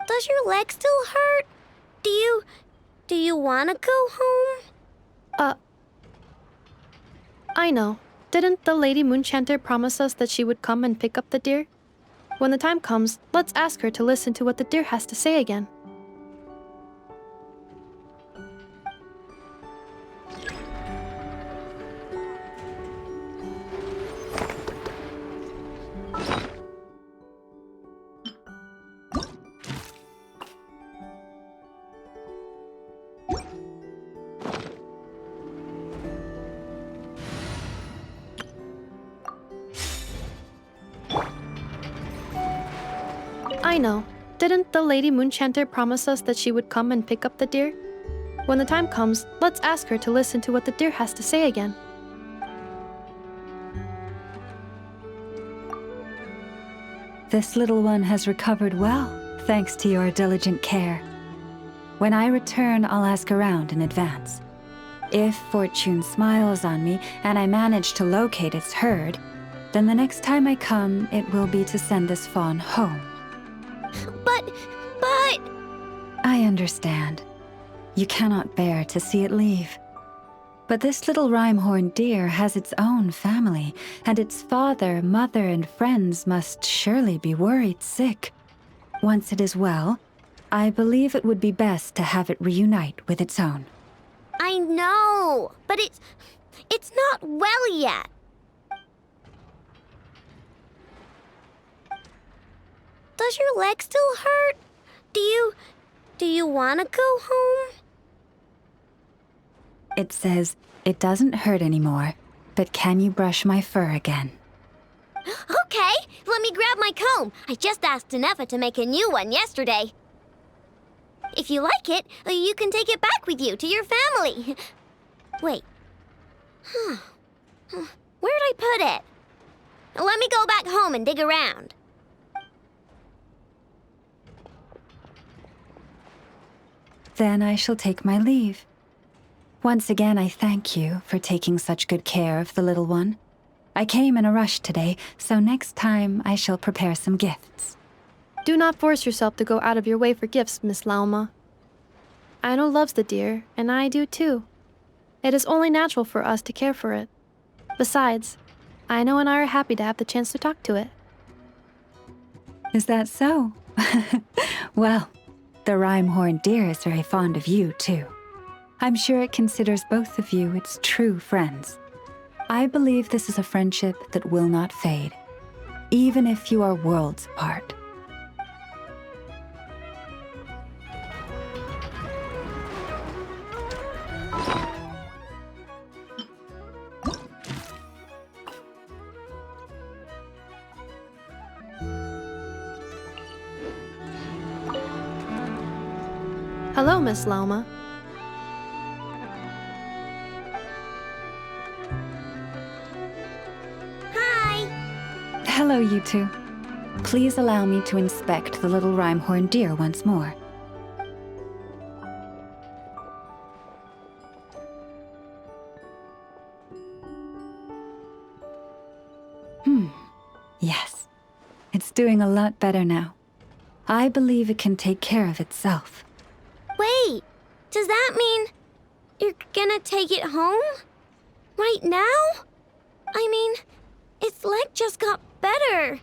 Does your leg still hurt? Do you want to go home? I know. Didn't the Lady Moonchanter promise us that she would come and pick up the deer? When the time comes, let's ask her to listen to what the deer has to say again. I know. Didn't the Lady Moonchanter promise us that she would come and pick up the deer? When the time comes, let's ask her to listen to what the deer has to say again. This little one has recovered well, thanks to your diligent care. When I return, I'll ask around in advance. If fortune smiles on me and I manage to locate its herd, then the next time I come, it will be to send this fawn home. But... I understand. You cannot bear to see it leave. But this little rhyme-horned deer has its own family, and its father, mother, and friends must surely be worried sick. Once it is well, I believe it would be best to have it reunite with its own. I know, but it's not well yet. Does your leg still hurt? Do Do you want to go home? It says, it doesn't hurt anymore, but can you brush my fur again? Okay, let me grab my comb. I just asked Nefer to make a new one yesterday. If you like it, you can take it back with you to your family. Wait. Where'd I put it? Let me go back home and dig around. Then I shall take my leave. Once again, I thank you for taking such good care of the little one. I came in a rush today, so next time I shall prepare some gifts. Do not force yourself to go out of your way for gifts, Miss Lauma. Aino loves the deer, and I do too. It is only natural for us to care for it. Besides, Aino and I are happy to have the chance to talk to it. Is that so? Well, the rhyme-horned deer is very fond of you, too. I'm sure it considers both of you its true friends. I believe this is a friendship that will not fade, even if you are worlds apart. Hello, Miss Lauma. Hello, you two. Please allow me to inspect the little rhyme-horned deer once more. Yes. It's doing a lot better now. I believe it can take care of itself. Wait, does that mean you're gonna take it home? Right now? I mean, its leg just got better.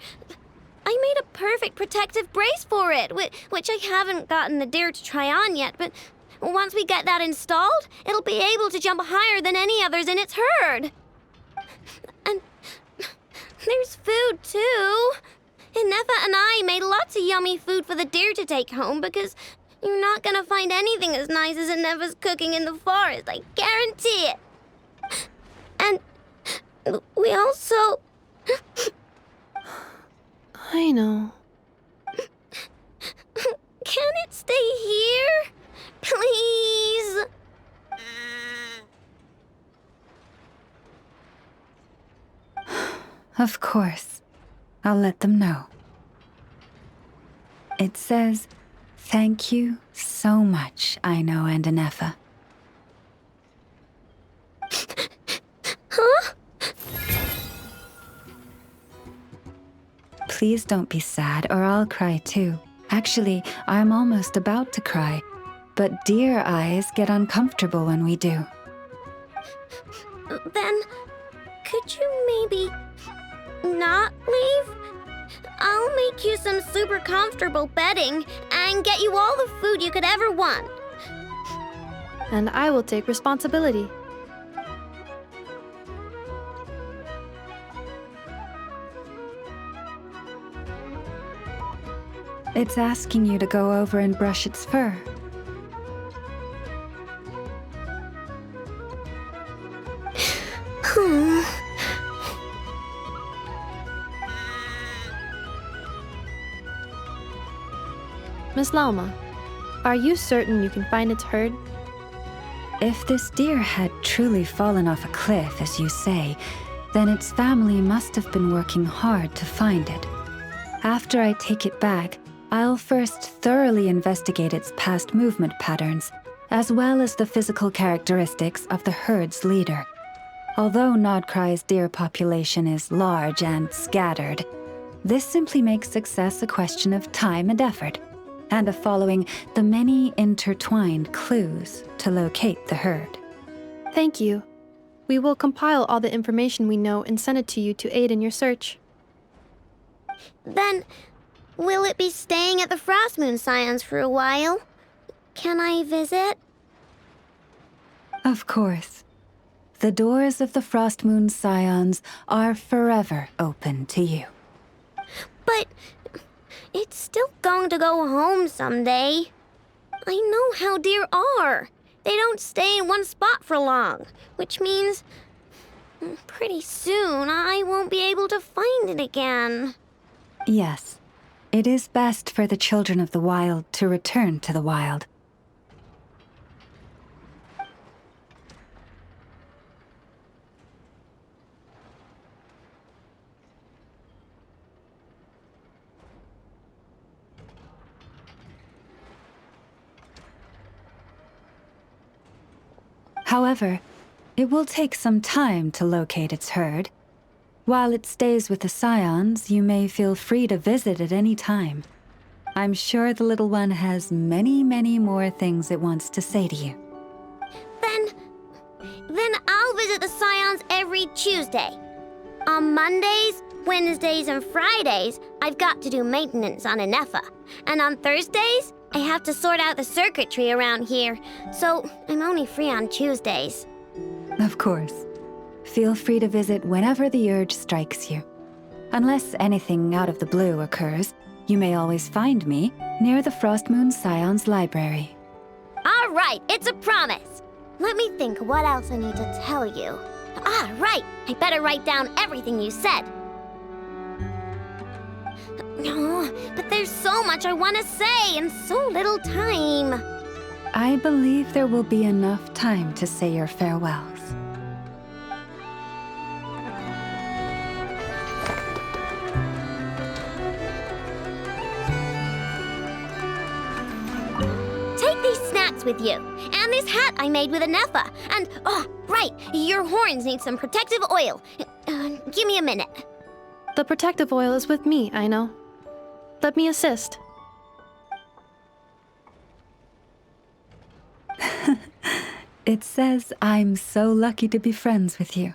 I made a perfect protective brace for it, which I haven't gotten the deer to try on yet, but once we get that installed, it'll be able to jump higher than any others in its herd. And there's food, too. And Nefer and I made lots of yummy food for the deer to take home because you're not gonna find anything as nice as Nefer's cooking in the forest, I guarantee it. And we also... I know. Can it stay here? Please? Of course. I'll let them know. It says, thank you so much, Aino and Nefer. Huh? Please don't be sad, or I'll cry too. Actually, I'm almost about to cry, but deer eyes get uncomfortable when we do. Then, could you maybe not leave? I'll make you some super comfortable bedding and get you all the food you could ever want. And I will take responsibility. It's asking you to go over and brush its fur. Miss Lauma, are you certain you can find its herd? If this deer had truly fallen off a cliff, as you say, then its family must have been working hard to find it. After I take it back, I'll first thoroughly investigate its past movement patterns, as well as the physical characteristics of the herd's leader. Although Nodkrai's deer population is large and scattered, this simply makes success a question of time and effort, and of following the many intertwined clues to locate the herd. Thank you. We will compile all the information we know and send it to you to aid in your search. Then, will it be staying at the Frost Moon Scions for a while? Can I visit? Of course. The doors of the Frost Moon Scions are forever open to you. But it's still going to go home someday. I know how deer are. They don't stay in one spot for long, which means pretty soon I won't be able to find it again. Yes, it is best for the children of the wild to return to the wild. However, it will take some time to locate its herd. While it stays with the Scions, you may feel free to visit at any time. I'm sure the little one has many, many more things it wants to say to you. Then I'll visit the Scions every Tuesday. On Mondays, Wednesdays, and Fridays, I've got to do maintenance on Nefer. And on Thursdays, I have to sort out the circuitry around here, so I'm only free on Tuesdays. Of course. Feel free to visit whenever the urge strikes you. Unless anything out of the blue occurs, you may always find me near the Frostmoon Scions Library. All right, it's a promise. Let me think what else I need to tell you. Ah, right, I better write down everything you said. Oh, but there's so much I want to say and so little time. I believe there will be enough time to say your farewells. Take these snacks with you, and this hat I made with a Nefer. And, oh, right, your horns need some protective oil. Give me a minute. The protective oil is with me, Aino. Let me assist. It says I'm so lucky to be friends with you.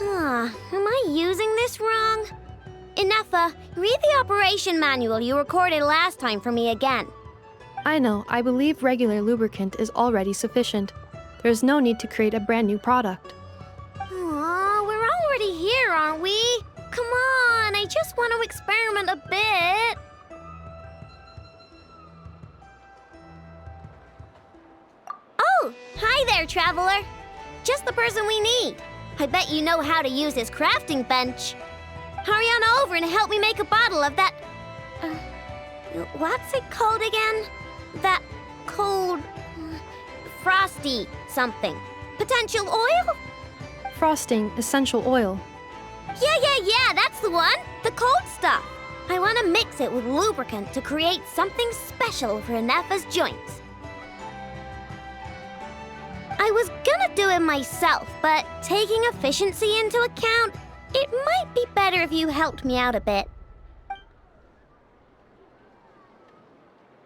Am I using this wrong? Nefer, read the operation manual you recorded last time for me again. I believe regular lubricant is already sufficient. There's no need to create a brand new product. Aw, we're already here, aren't we? Come on, I just want to experiment a bit. Oh, hi there, traveler. Just the person we need. I bet you know how to use this crafting bench. Hurry on over and help me make a bottle of that... what's it called again? That cold... frosty something. Potential oil? Frosting essential oil. Yeah, that's the one. The cold stuff. I want to mix it with lubricant to create something special for Nefer's joints. I was gonna do it myself, but taking efficiency into account, it might be better if you helped me out a bit.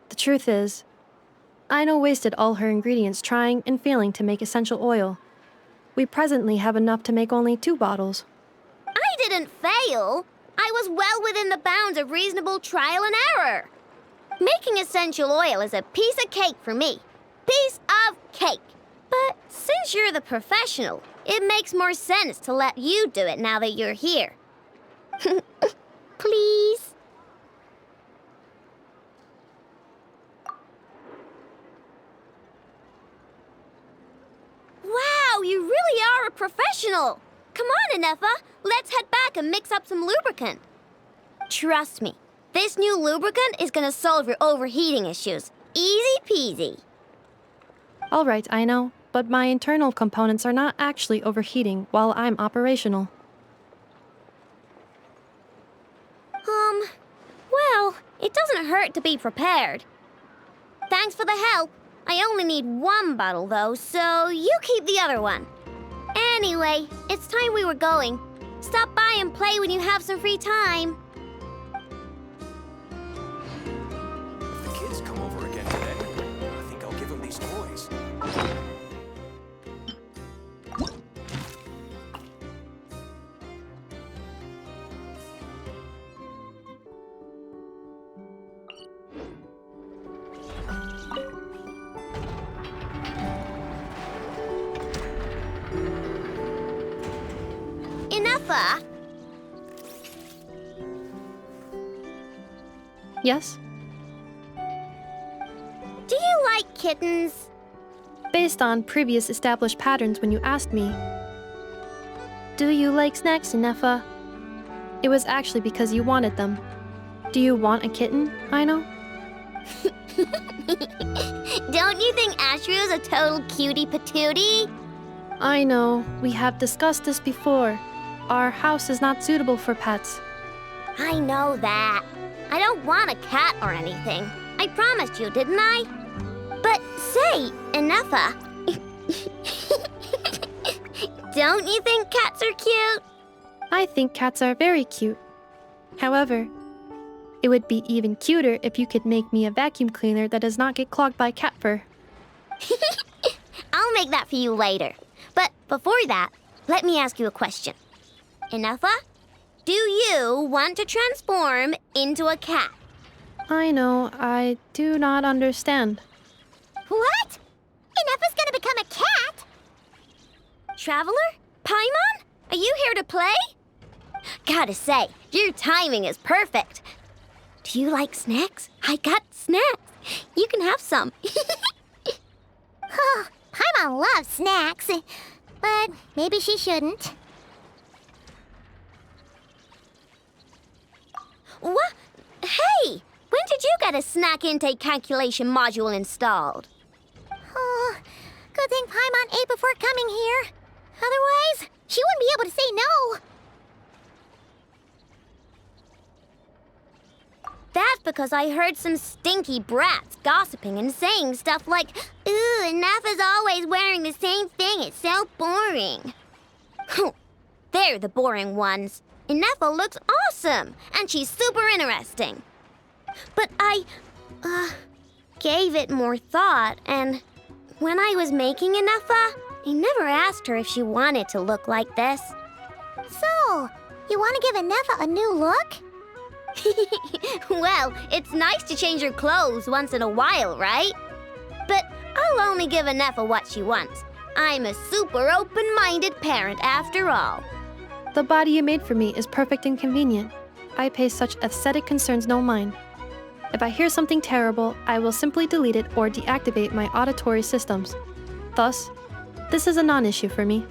The truth is, Aino wasted all her ingredients trying and failing to make essential oil. We presently have enough to make only 2 bottles. I didn't fail. I was well within the bounds of reasonable trial and error. Making essential oil is a piece of cake for me. Piece of cake. But since you're the professional, it makes more sense to let you do it now that you're here. Please? Wow, you really are a professional! Come on, Nefer, let's head back and mix up some lubricant. Trust me, this new lubricant is gonna solve your overheating issues. Easy peasy. All right, Aino, but my internal components are not actually overheating while I'm operational. Well, it doesn't hurt to be prepared. Thanks for the help. I only need one bottle, though, so you keep the other one. Anyway, it's time we were going. Stop by and play when you have some free time. If the kids come over again today, I think I'll give them these toys. Infeea? Yes? Do you like kittens? Based on previous established patterns when you asked me, do you like snacks, Infeea? It was actually because you wanted them. Do you want a kitten, Aino? Don't you think Ashrio's a total cutie patootie? I know. We have discussed this before. Our house is not suitable for pets. I know that. I don't want a cat or anything. I promised you, didn't I? But say, Infeea, don't you think cats are cute? I think cats are very cute. However, it would be even cuter if you could make me a vacuum cleaner that does not get clogged by cat fur. I'll make that for you later. But before that, let me ask you a question. Infeea, do you want to transform into a cat? I know, I do not understand. What? Infea's gonna become a cat? Traveler? Paimon? Are you here to play? Gotta say, your timing is perfect. Do you like snacks? I got snacks. You can have some. Paimon loves snacks, but maybe she shouldn't. What? Hey! When did you get a snack intake calculation module installed? Oh, good thing Paimon ate before coming here. Otherwise, she wouldn't be able to say no. That's because I heard some stinky brats gossiping and saying stuff like, "Ooh, Infea's always wearing the same thing. It's so boring." They're the boring ones. Infeea looks awesome, and she's super interesting. But I, gave it more thought, and when I was making Infeea, I never asked her if she wanted to look like this. So, you want to give Infeea a new look? Well, it's nice to change her clothes once in a while, right? But I'll only give Infeea what she wants. I'm a super open-minded parent after all. The body you made for me is perfect and convenient. I pay such aesthetic concerns no mind. If I hear something terrible, I will simply delete it or deactivate my auditory systems. Thus, this is a non-issue for me.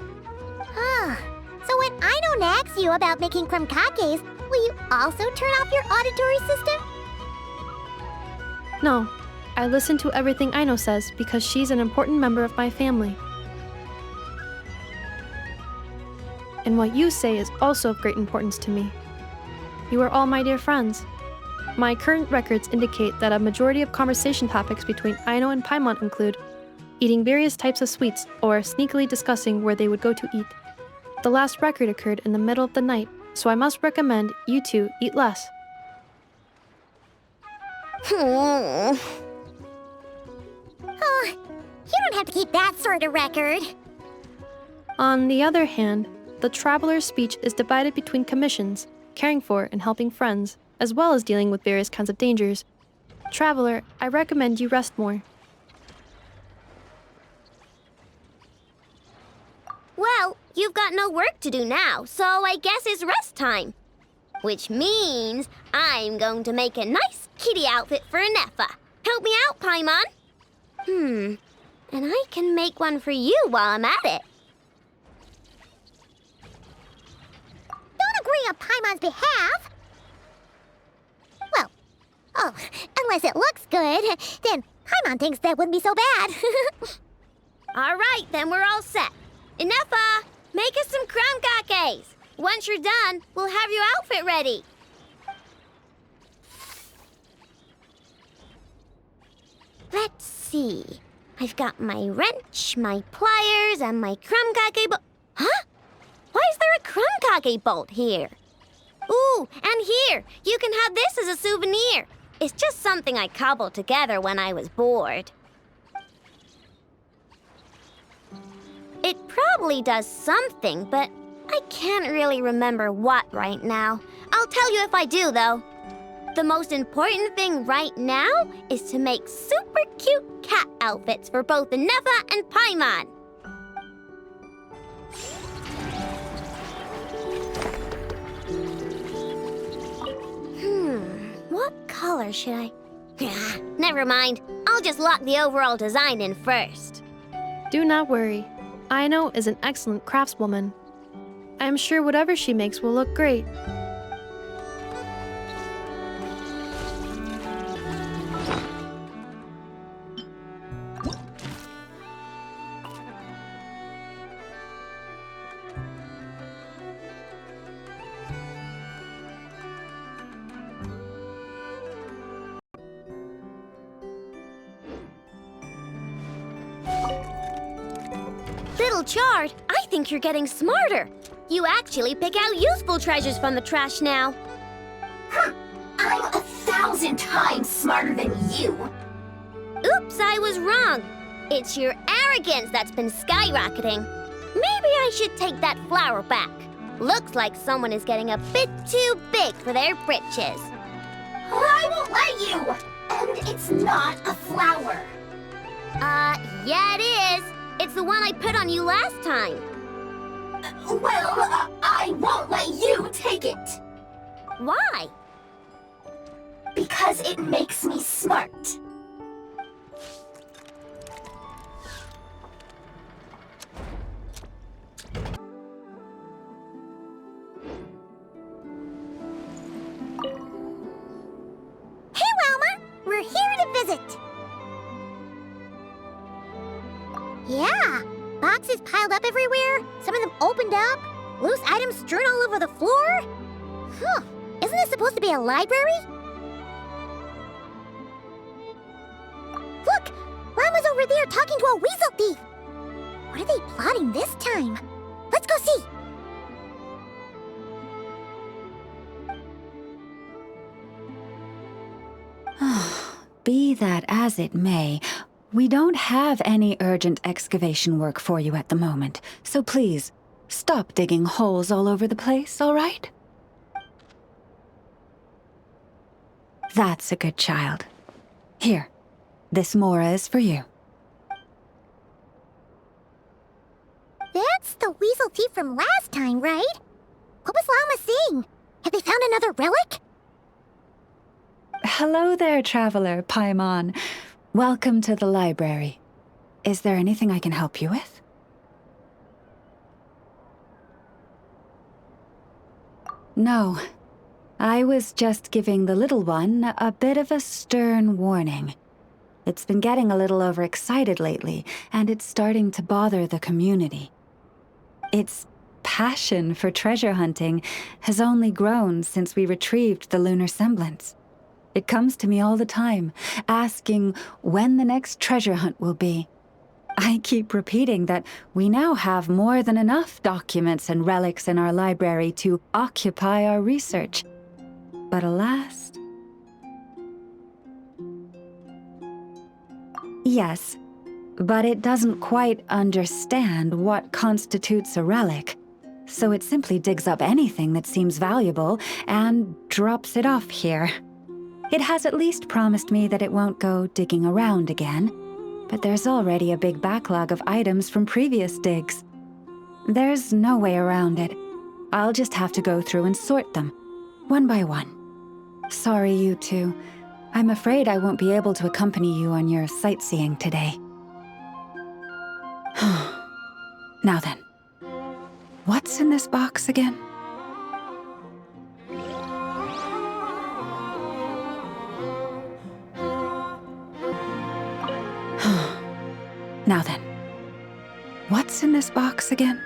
So when Aino nags you about making krumkakes, will you also turn off your auditory system? No, I listen to everything Aino says because she's an important member of my family. And what you say is also of great importance to me. You are all my dear friends. My current records indicate that a majority of conversation topics between Aino and Paimon include eating various types of sweets or sneakily discussing where they would go to eat. The last record occurred in the middle of the night, so I must recommend you two eat less. Oh, you don't have to keep that sort of record. On the other hand, the traveler's speech is divided between commissions, caring for and helping friends, as well as dealing with various kinds of dangers. Traveler, I recommend you rest more. Well, you've got no work to do now, so I guess it's rest time. Which means I'm going to make a nice kitty outfit for Infeea. Help me out, Paimon. And I can make one for you while I'm at it. Don't agree on Paimon's behalf. Well, unless it looks good, then Paimon thinks that wouldn't be so bad. All right, then we're all set. Infeea, make us some krumkakes. Once you're done, we'll have your outfit ready. Let's see. I've got my wrench, my pliers, and my crumkake bolt. Huh? Why is there a crumkake bolt here? Ooh, and here, you can have this as a souvenir. It's just something I cobbled together when I was bored. It probably does something, but I can't really remember what right now. I'll tell you if I do, though. The most important thing right now is to make super cute cat outfits for both Nefer and Paimon. What color should I... Never mind. I'll just lock the overall design in first. Do not worry. Aino is an excellent craftswoman. I am sure whatever she makes will look great. Little Chard, I think you're getting smarter. You actually pick out useful treasures from the trash now. I'm 1,000 times smarter than you. Oops, I was wrong. It's your arrogance that's been skyrocketing. Maybe I should take that flower back. Looks like someone is getting a bit too big for their britches. I won't let you! And it's not a flower. Yeah it is. It's the one I put on you last time. Well, I won't let you take it. Why? Because it makes me smart. Hey, Lauma! We're here to visit. Yeah, boxes piled up everywhere, some of them opened up, loose items strewn all over the floor. Huh, isn't this supposed to be a library? Look, Llama's over there talking to a weasel thief. What are they plotting this time? Let's go see. Be that as it may, we don't have any urgent excavation work for you at the moment, so please, stop digging holes all over the place, all right? That's a good child. Here, this Mora is for you. That's the weasel thief from last time, right? What was Lauma saying? Have they found another relic? Hello there, traveler, Paimon. Welcome to the library. Is there anything I can help you with? No. I was just giving the little one a bit of a stern warning. It's been getting a little overexcited lately, and it's starting to bother the community. Its passion for treasure hunting has only grown since we retrieved the lunar semblance. It comes to me all the time, asking when the next treasure hunt will be. I keep repeating that we now have more than enough documents and relics in our library to occupy our research. But alas... Yes, but it doesn't quite understand what constitutes a relic, so it simply digs up anything that seems valuable and drops it off here. It has at least promised me that it won't go digging around again, but there's already a big backlog of items from previous digs. There's no way around it. I'll just have to go through and sort them, one by one. Sorry, you two. I'm afraid I won't be able to accompany you on your sightseeing today. Now then, what's in this box again? Now then, what's in this box again?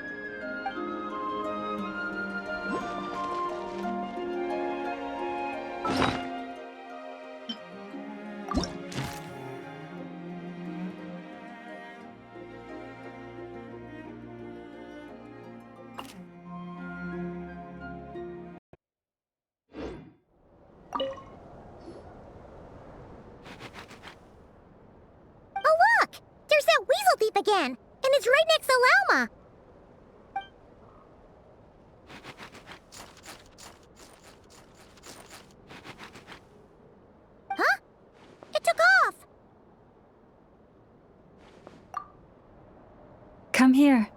It's right next to Lauma. Huh? It took off. Come here.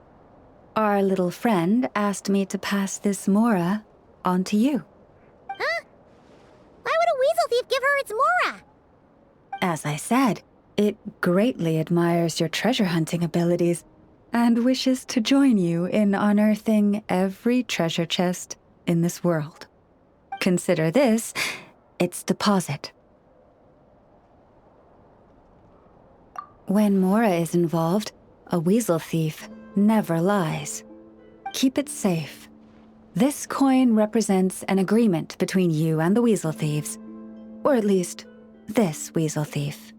Our little friend asked me to pass this Mora on to you. Huh? Why would a weasel thief give her its Mora? As I said, it greatly admires your treasure hunting abilities and wishes to join you in unearthing every treasure chest in this world. Consider this its deposit. When Mora is involved, a weasel thief never lies. Keep it safe. This coin represents an agreement between you and the weasel thieves. Or at least, this weasel thief.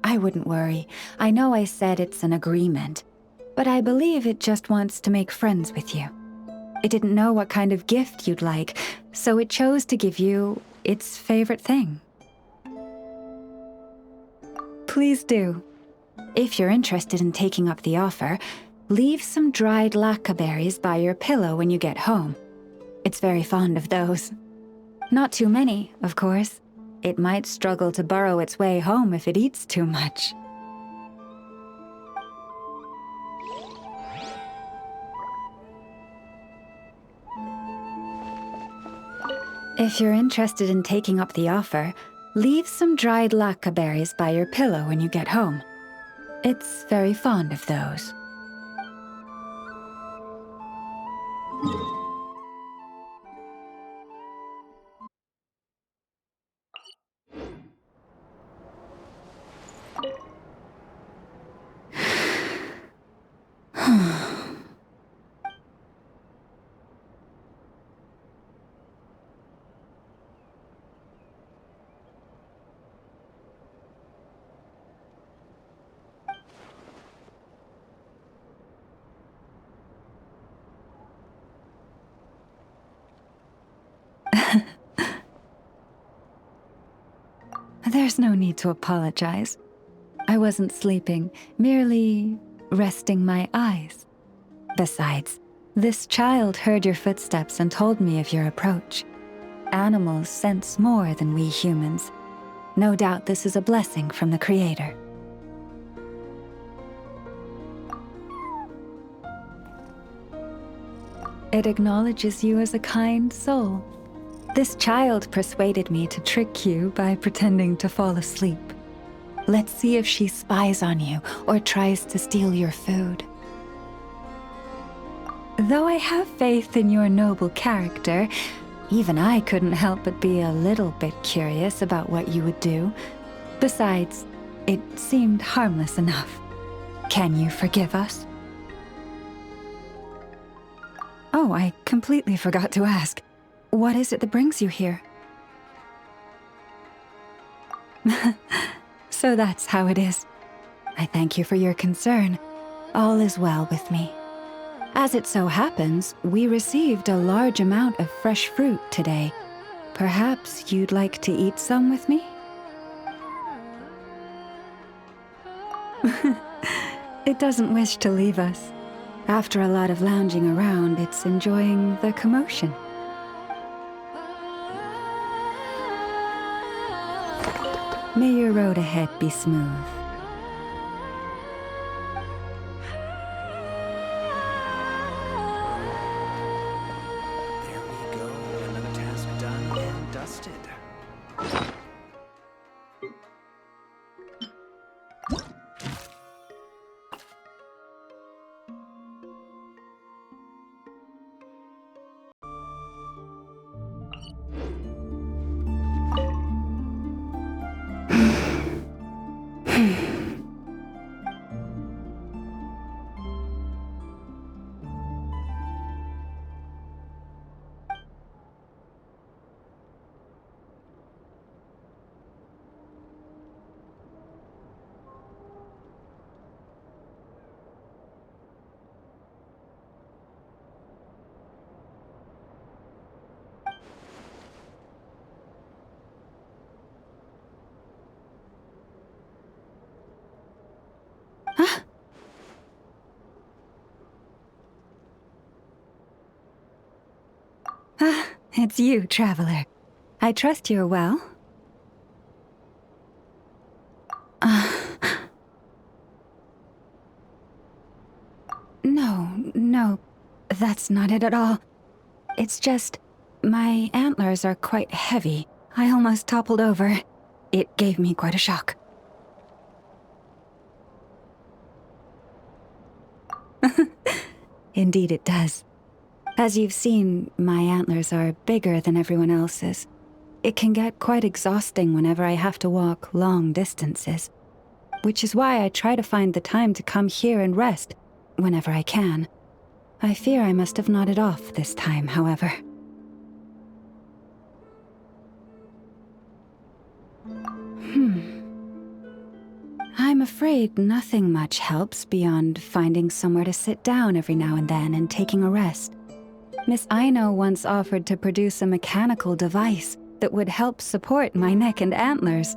I wouldn't worry. I know I said it's an agreement, but I believe it just wants to make friends with you. It didn't know what kind of gift you'd like, so it chose to give you its favorite thing. Please do. If you're interested in taking up the offer, leave some dried lacca berries by your pillow when you get home. It's very fond of those. Not too many, of course. It might struggle to burrow its way home if it eats too much. If you're interested in taking up the offer, leave some dried lacca berries by your pillow when you get home. It's very fond of those. There's no need to apologize. I wasn't sleeping, merely resting my eyes. Besides, this child heard your footsteps and told me of your approach. Animals sense more than we humans. No doubt this is a blessing from the Creator. It acknowledges you as a kind soul. This child persuaded me to trick you by pretending to fall asleep. Let's see if she spies on you or tries to steal your food. Though I have faith in your noble character, even I couldn't help but be a little bit curious about what you would do. Besides, it seemed harmless enough. Can you forgive us? Oh, I completely forgot to ask. What is it that brings you here? So that's how it is. I thank you for your concern. All is well with me. As it so happens, we received a large amount of fresh fruit today. Perhaps you'd like to eat some with me? It doesn't wish to leave us. After a lot of lounging around, it's enjoying the commotion. May your road ahead be smooth. There we go. Another task done and dusted. it's you, traveler. I trust you're well. No, that's not it at all. It's just, my antlers are quite heavy. I almost toppled over. It gave me quite a shock. Indeed it does. As you've seen, my antlers are bigger than everyone else's. It can get quite exhausting whenever I have to walk long distances, which is why I try to find the time to come here and rest whenever I can. I fear I must have nodded off this time, however. I'm afraid nothing much helps beyond finding somewhere to sit down every now and then and taking a rest. Miss Aino once offered to produce a mechanical device that would help support my neck and antlers.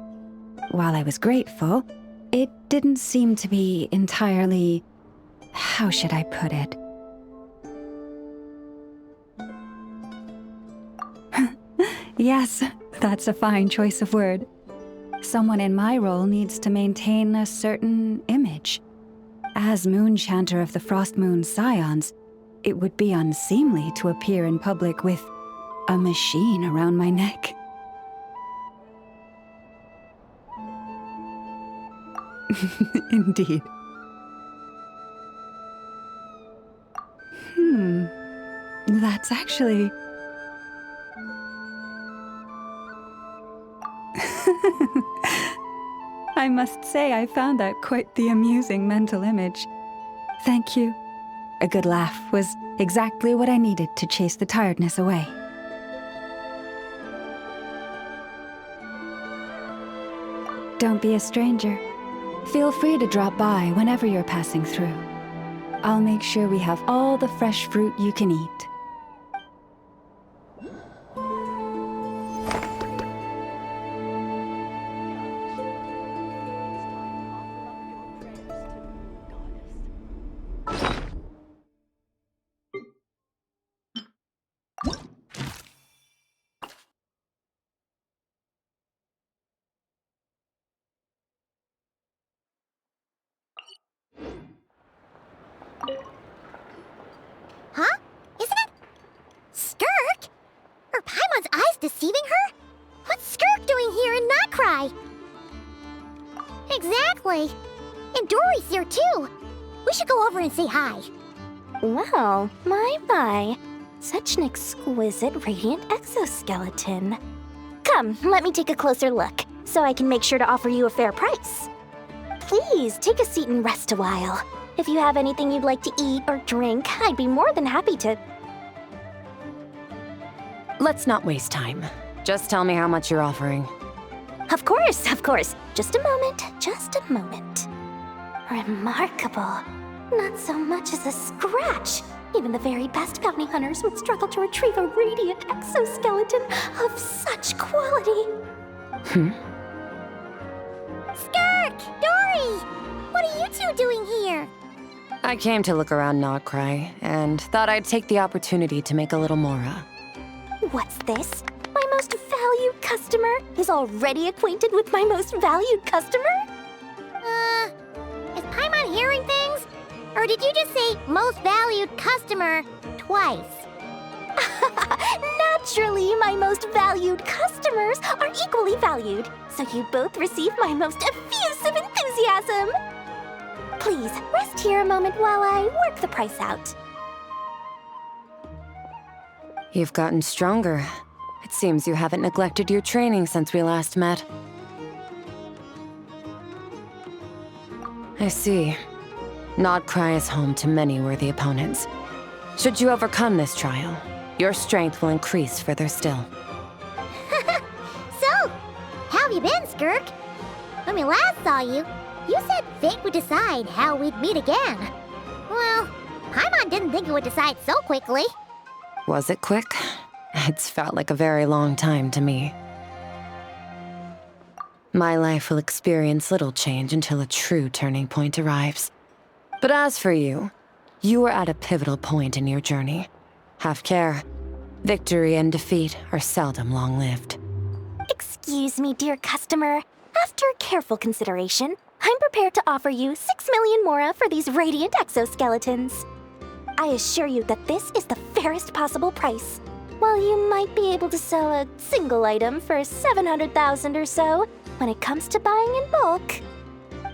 While I was grateful, it didn't seem to be entirely... how should I put it? Yes, that's a fine choice of word. Someone in my role needs to maintain a certain image. As Moon Chanter of the Frost Moon Scions, it would be unseemly to appear in public with a machine around my neck. Indeed. That's actually... I must say I found that quite the amusing mental image. Thank you. A good laugh was exactly what I needed to chase the tiredness away. Don't be a stranger. Feel free to drop by whenever you're passing through. I'll make sure we have all the fresh fruit you can eat. Huh? Isn't it... Skirk? Are Paimon's eyes deceiving her? What's Skirk doing here in Notcry? Exactly. And Dory's here too. We should go over and say hi. Well, my. Such an exquisite radiant exoskeleton. Come, let me take a closer look, so I can make sure to offer you a fair price. Please, take a seat and rest a while. If you have anything you'd like to eat or drink, I'd be more than happy to... Let's not waste time. Just tell me how much you're offering. Of course. Just a moment. Remarkable. Not so much as a scratch. Even the very best bounty hunters would struggle to retrieve a radiant exoskeleton of such quality. Skirk! Dory! What are you two doing here? I came to look around Notcry, and thought I'd take the opportunity to make a little mora. What's this? My most valued customer is already acquainted with my most valued customer? Is Paimon hearing things? Or did you just say most valued customer twice? Naturally, my most valued customers are equally valued, so you both receive my most effusive enthusiasm. Please, rest here a moment while I work the price out. You've gotten stronger. It seems you haven't neglected your training since we last met. I see. Notcry is home to many worthy opponents. Should you overcome this trial, your strength will increase further still. So, how have you been, Skirk? When we last saw you, you said fate would decide how we'd meet again. Well, Paimon didn't think it would decide so quickly. Was it quick? It's felt like a very long time to me. My life will experience little change until a true turning point arrives. But as for you, you are at a pivotal point in your journey. Have care. Victory and defeat are seldom long-lived. Excuse me, dear customer. After careful consideration, I'm prepared to offer you 6 million mora for these radiant exoskeletons. I assure you that this is the fairest possible price. While you might be able to sell a single item for 700,000 or so, when it comes to buying in bulk...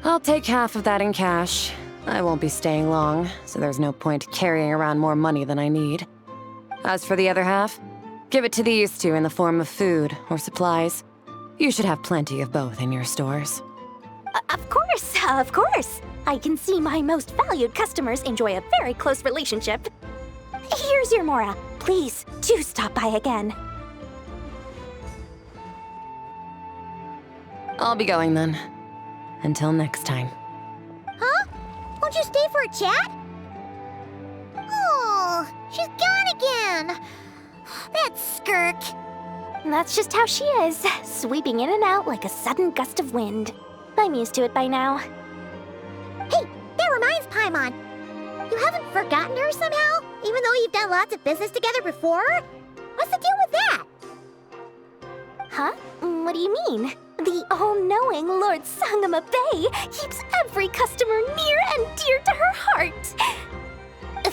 I'll take half of that in cash. I won't be staying long, so there's no point carrying around more money than I need. As for the other half, give it to these two in the form of food or supplies. You should have plenty of both in your stores. Of course. I can see my most valued customers enjoy a very close relationship. Here's your mora. Please, do stop by again. I'll be going then. Until next time. Huh? Won't you stay for a chat? Oh, she's gone again. That's Skirk. That's just how she is, sweeping in and out like a sudden gust of wind. I'm used to it by now. Hey, that reminds Paimon. You haven't forgotten her somehow? Even though you've done lots of business together before? What's the deal with that? Huh? What do you mean? The all-knowing Lord Sangama Bay keeps every customer near and dear to her heart.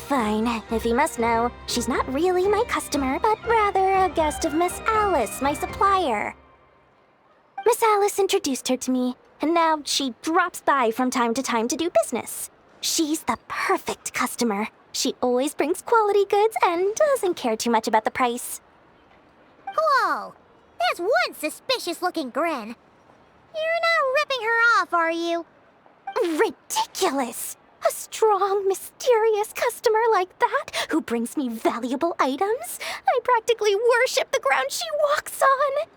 Fine, if you must know, she's not really my customer, but rather a guest of Miss Alice, my supplier. Miss Alice introduced her to me, and now she drops by from time to time to do business. She's the perfect customer. She always brings quality goods and doesn't care too much about the price. Whoa! That's one suspicious-looking grin. You're not ripping her off, are you? Ridiculous! A strong, mysterious customer like that who brings me valuable items? I practically worship the ground she walks on.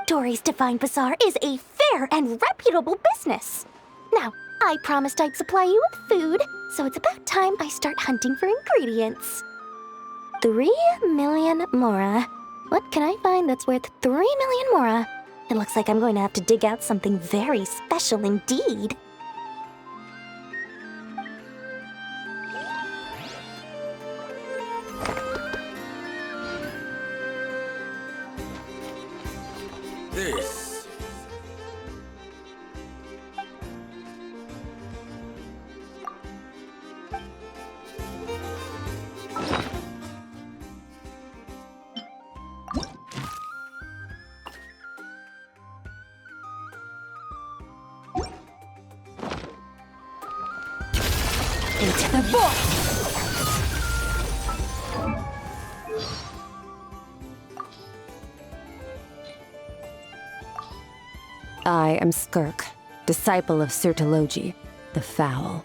Dory's Divine Bazaar is a fair and reputable business. Now, I promised I'd supply you with food, so it's about time I start hunting for ingredients. 3 million mora. What can I find that's worth 3 million mora? It looks like I'm going to have to dig out something very special indeed. This. Into the void! I am Skirk, disciple of Sirtologi, the Foul.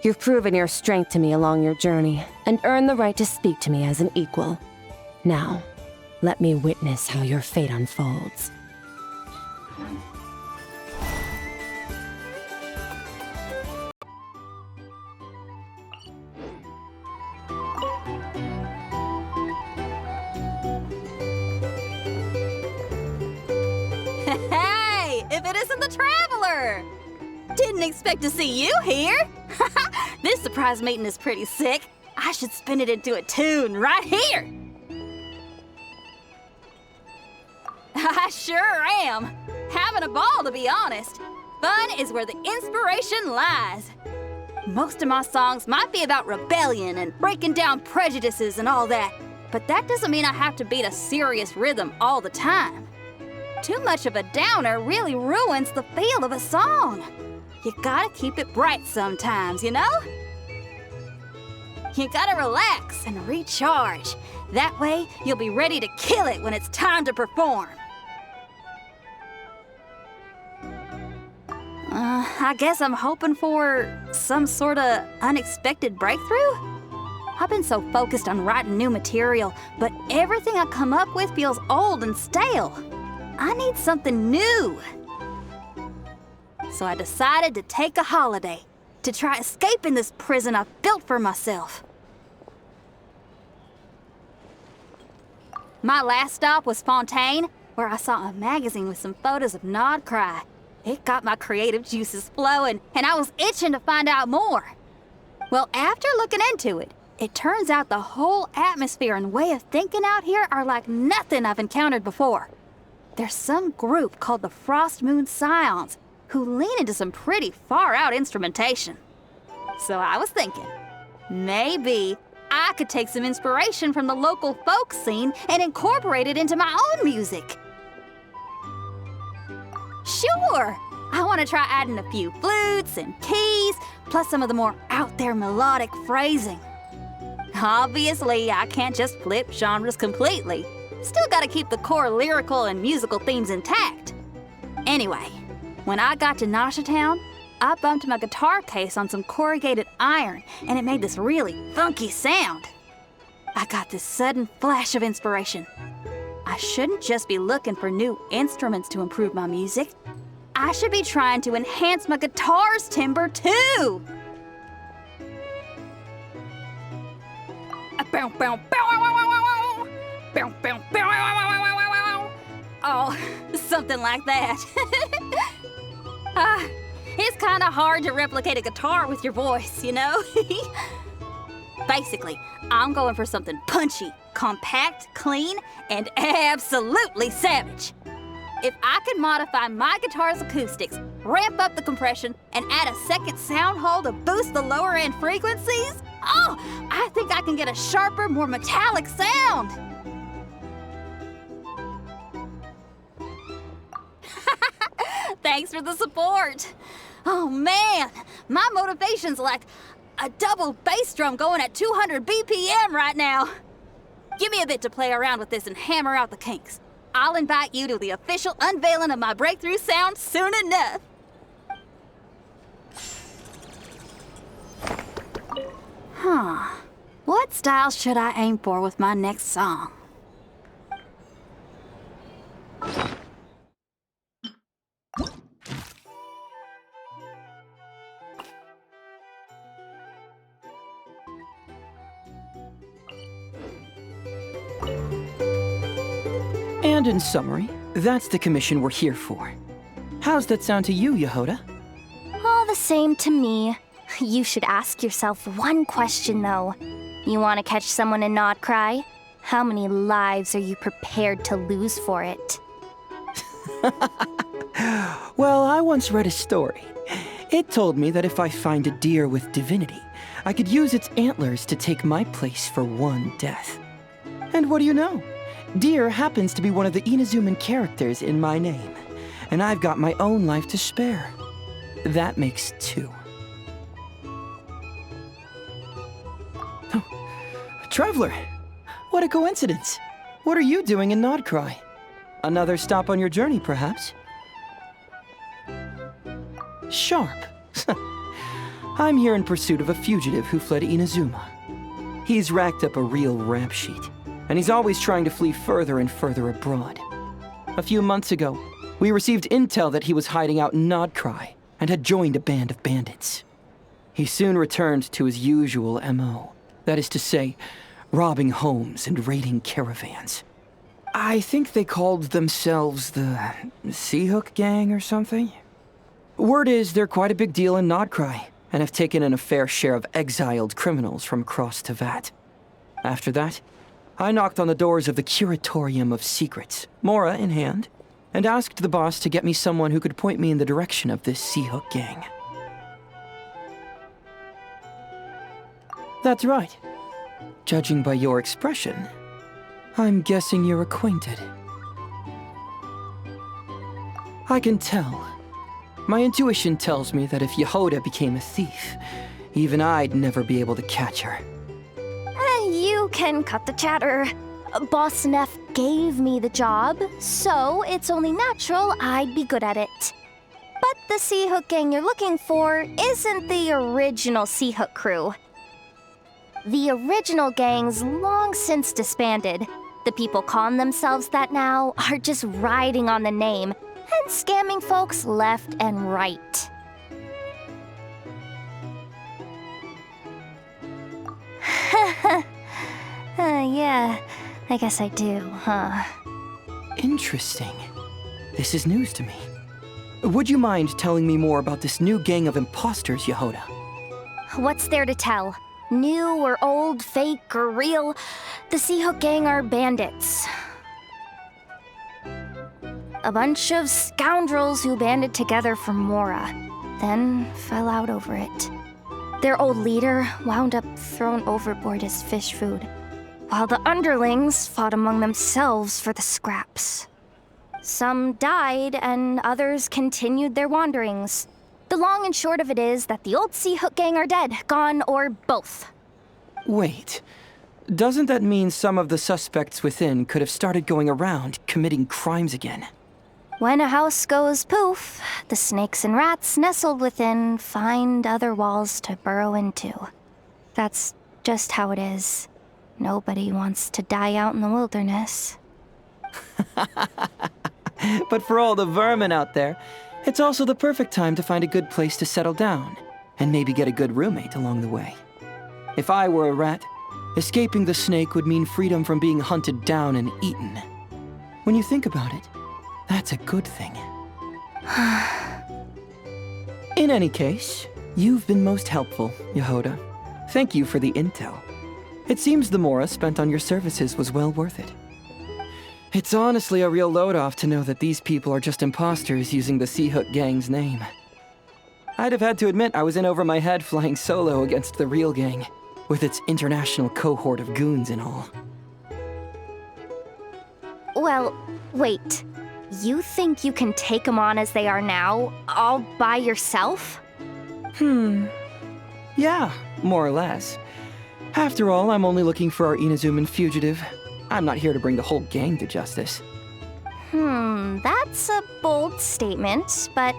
You've proven your strength to me along your journey, and earned the right to speak to me as an equal. Now, let me witness how your fate unfolds. If it isn't the Traveler! Didn't expect to see you here! This surprise meeting is pretty sick. I should spin it into a tune right here! I sure am! Having a ball, to be honest. Fun is where the inspiration lies. Most of my songs might be about rebellion and breaking down prejudices and all that, but that doesn't mean I have to beat a serious rhythm all the time. Too much of a downer really ruins the feel of a song. You gotta keep it bright sometimes, you know? You gotta relax and recharge. That way, you'll be ready to kill it when it's time to perform. I guess I'm hoping for some sort of unexpected breakthrough? I've been so focused on writing new material, but everything I come up with feels old and stale. I need something new. So I decided to take a holiday to try escaping this prison I've built for myself. My last stop was Fontaine, where I saw a magazine with some photos of Nodcry. It got my creative juices flowing, and I was itching to find out more. Well, after looking into it, It turns out the whole atmosphere and way of thinking out here are like nothing I've encountered before. There's some group called the Frost Moon Scions who lean into some pretty far-out instrumentation. So I was thinking, maybe I could take some inspiration from the local folk scene and incorporate it into my own music. Sure! I want to try adding a few flutes and keys, plus some of the more out-there melodic phrasing. Obviously, I can't just flip genres completely. Still gotta keep the core lyrical and musical themes intact. Anyway, when I got to Nasha Town, I bumped my guitar case on some corrugated iron, and it made this really funky sound. I got this sudden flash of inspiration. I shouldn't just be looking for new instruments to improve my music. I should be trying to enhance my guitar's timbre, too! Oh, something like that. It's kind of hard to replicate a guitar with your voice, you know? Basically, I'm going for something punchy, compact, clean, and absolutely savage. If I could modify my guitar's acoustics, ramp up the compression, and add a second sound hole to boost the lower end frequencies, oh, I think I can get a sharper, more metallic sound. Thanks for the support. Oh man, my motivation's like a double bass drum going at 200 BPM right now. Give me a bit to play around with this and hammer out the kinks. I'll invite you to the official unveiling of my breakthrough sound soon enough. Huh. What style should I aim for with my next song? And in summary, that's the commission we're here for. How's that sound to you, Jahoda? All the same to me. You should ask yourself one question, though. You want to catch someone in Nod Cry? How many lives are you prepared to lose for it? Well, I once read a story. It told me that if I find a deer with divinity, I could use its antlers to take my place for one death. And what do you know? Deer happens to be one of the Inazuman characters in my name, and I've got my own life to spare. That makes two. Oh, Traveler! What a coincidence! What are you doing in Nodcry? Another stop on your journey, perhaps? Sharp. I'm here in pursuit of a fugitive who fled Inazuma. He's racked up a real rap sheet, and he's always trying to flee further and further abroad. A few months ago, we received intel that he was hiding out in Nodcry and had joined a band of bandits. He soon returned to his usual MO, that is to say, robbing homes and raiding caravans. I think they called themselves the Seahook Gang or something. Word is they're quite a big deal in Nodcry and have taken in a fair share of exiled criminals from across Tevat. After that, I knocked on the doors of the Curatorium of Secrets, Mora in hand, and asked the boss to get me someone who could point me in the direction of this Seahook Gang. That's right. Judging by your expression, I'm guessing you're acquainted. I can tell. My intuition tells me that if Jahoda became a thief, even I'd never be able to catch her. You can cut the chatter. Boss Neff gave me the job, so it's only natural I'd be good at it. But the Seahook Gang you're looking for isn't the original Seahook crew. The original gang's long since disbanded. The people calling themselves that now are just riding on the name and scamming folks left and right. Yeah, I guess I do, huh? Interesting. This is news to me. Would you mind telling me more about this new gang of imposters, Jahoda? What's there to tell? New or old, fake or real, the Seahook Gang are bandits. A bunch of scoundrels who banded together for Mora, then fell out over it. Their old leader wound up thrown overboard as fish food, while the underlings fought among themselves for the scraps. Some died, and others continued their wanderings. The long and short of it is that the old Seahook Gang are dead, gone, or both. Wait. Doesn't that mean some of the suspects within could have started going around, committing crimes again? When a house goes poof, the snakes and rats nestled within find other walls to burrow into. That's just how it is. Nobody wants to die out in the wilderness. But for all the vermin out there, it's also the perfect time to find a good place to settle down, and maybe get a good roommate along the way. If I were a rat, escaping the snake would mean freedom from being hunted down and eaten. When you think about it, that's a good thing. In any case, you've been most helpful, Jahoda. Thank you for the intel. It seems the Mora spent on your services was well worth it. It's honestly a real load-off to know that these people are just imposters using the Seahook Gang's name. I'd have had to admit I was in over my head flying solo against the real gang, with its international cohort of goons and all. Well, wait. You think you can take them on as they are now, all by yourself? Yeah, more or less. After all, I'm only looking for our Inazuman fugitive. I'm not here to bring the whole gang to justice. That's a bold statement, but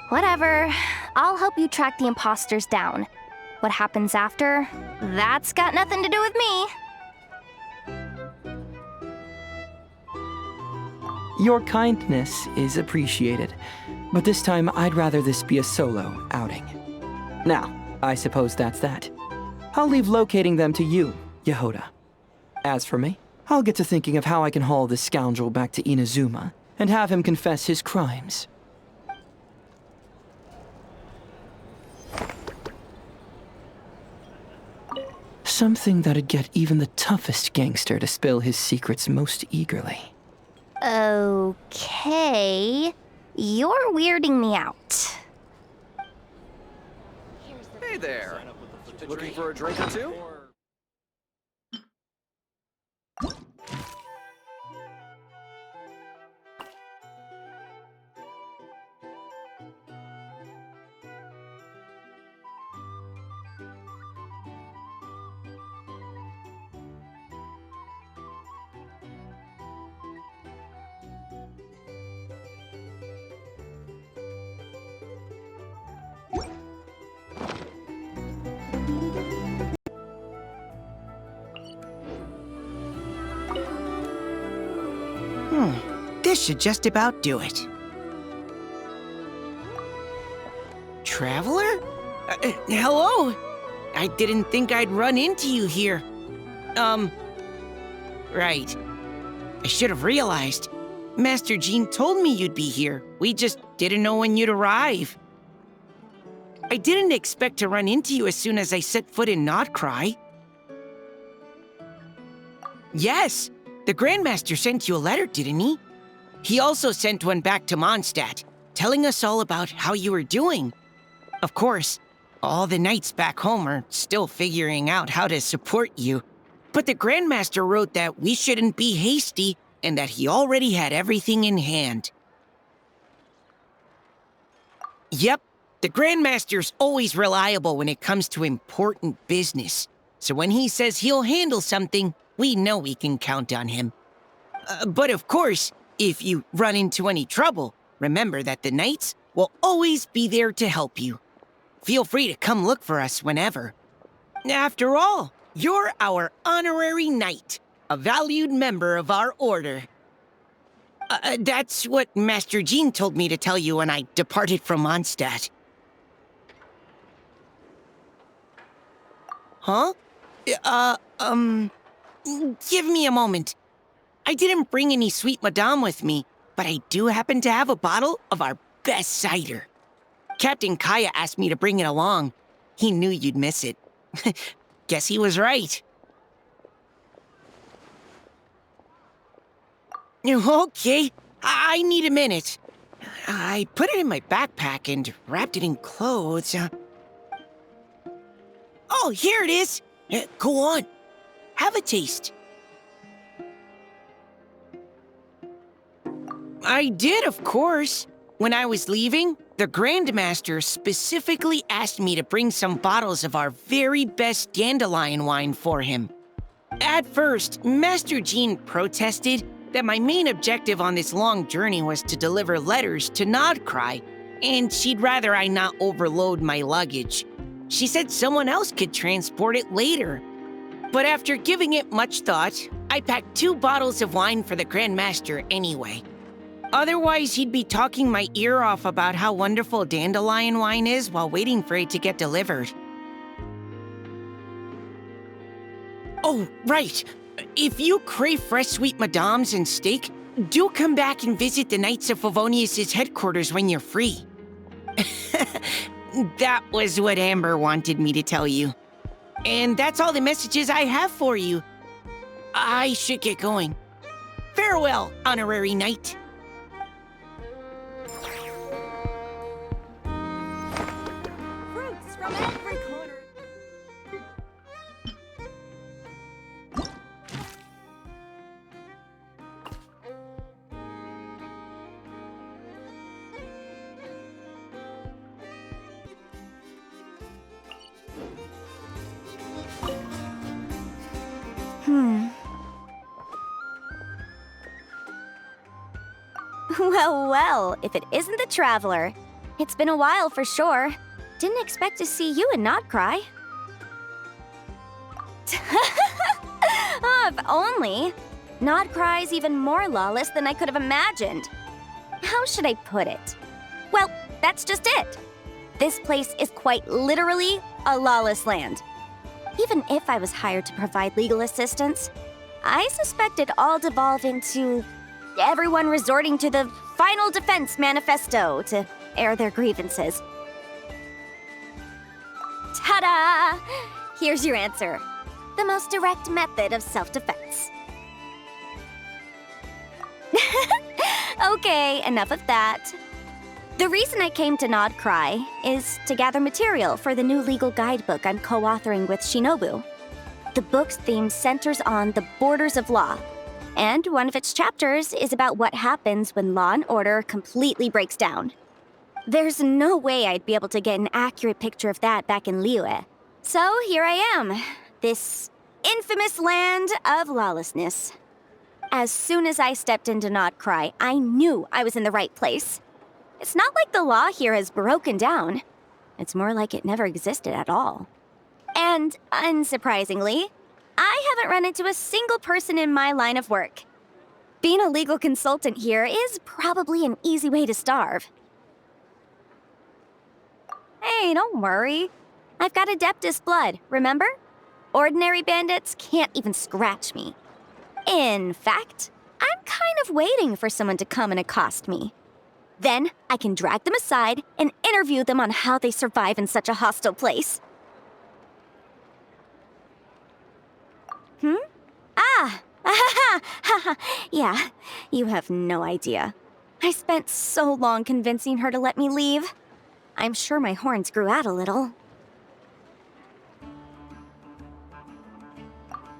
whatever. I'll help you track the imposters down. What happens after, that's got nothing to do with me. Your kindness is appreciated, but this time I'd rather this be a solo outing. Now, I suppose that's that. I'll leave locating them to you, Jahoda. As for me, I'll get to thinking of how I can haul this scoundrel back to Inazuma and have him confess his crimes. Something that'd get even the toughest gangster to spill his secrets most eagerly. Okay. You're weirding me out. Hey there. Looking for a drink or two? This should just about do it. Traveler? Hello? I didn't think I'd run into you here. Right. I should have realized. Master Jean told me you'd be here. We just didn't know when you'd arrive. I didn't expect to run into you as soon as I set foot in Nodcry. Yes, the Grandmaster sent you a letter, didn't he? He also sent one back to Mondstadt, telling us all about how you were doing. Of course, all the knights back home are still figuring out how to support you. But the Grandmaster wrote that we shouldn't be hasty and that he already had everything in hand. Yep, the Grandmaster's always reliable when it comes to important business. So when he says he'll handle something, we know we can count on him. But of course, if you run into any trouble, remember that the knights will always be there to help you. Feel free to come look for us whenever. After all, you're our honorary knight, a valued member of our order. That's what Master Jean told me to tell you when I departed from Mondstadt. Huh? Give me a moment. I didn't bring any sweet madame with me, but I do happen to have a bottle of our best cider. Captain Kaya asked me to bring it along. He knew you'd miss it. guess he was right. Okay, I need a minute. I put it in my backpack and wrapped it in clothes. Oh, here it is. Go on. Have a taste. I did, of course. When I was leaving, the Grandmaster specifically asked me to bring some bottles of our very best dandelion wine for him. At first, Master Jean protested that my main objective on this long journey was to deliver letters to Nodcry, and she'd rather I not overload my luggage. She said someone else could transport it later. But after giving it much thought, I packed 2 bottles of wine for the Grandmaster anyway. Otherwise, he'd be talking my ear off about how wonderful dandelion wine is while waiting for it to get delivered. Oh, right. If you crave fresh sweet madams and steak, do come back and visit the Knights of Favonius' headquarters when you're free. That was what Amber wanted me to tell you. And that's all the messages I have for you. I should get going. Farewell, honorary knight. Fruits from every corner. Well, if it isn't the Traveler. It's been a while for sure. Didn't expect to see you in Nodcry. Oh, if only. Nodcry's even more lawless than I could have imagined. How should I put it? Well, that's just it. This place is quite literally a lawless land. Even if I was hired to provide legal assistance, I suspect it'd all devolve into everyone resorting to the Final Defense Manifesto to air their grievances. Ta-da! Here's your answer. The most direct method of self-defense. Okay, enough of that. The reason I came to Nodcry is to gather material for the new legal guidebook I'm co-authoring with Shinobu. The book's theme centers on the borders of law, and one of its chapters is about what happens when law and order completely breaks down. There's no way I'd be able to get an accurate picture of that back in Liyue. So here I am, this infamous land of lawlessness. As soon as I stepped into Nodcry, I knew I was in the right place. It's not like the law here has broken down. It's more like it never existed at all. And, unsurprisingly, I haven't run into a single person in my line of work. Being a legal consultant here is probably an easy way to starve. Hey, don't worry. I've got Adeptus blood, remember? Ordinary bandits can't even scratch me. In fact, I'm kind of waiting for someone to come and accost me. Then I can drag them aside and interview them on how they survive in such a hostile place. Yeah, you have no idea. I spent so long convincing her to let me leave. I'm sure my horns grew out a little.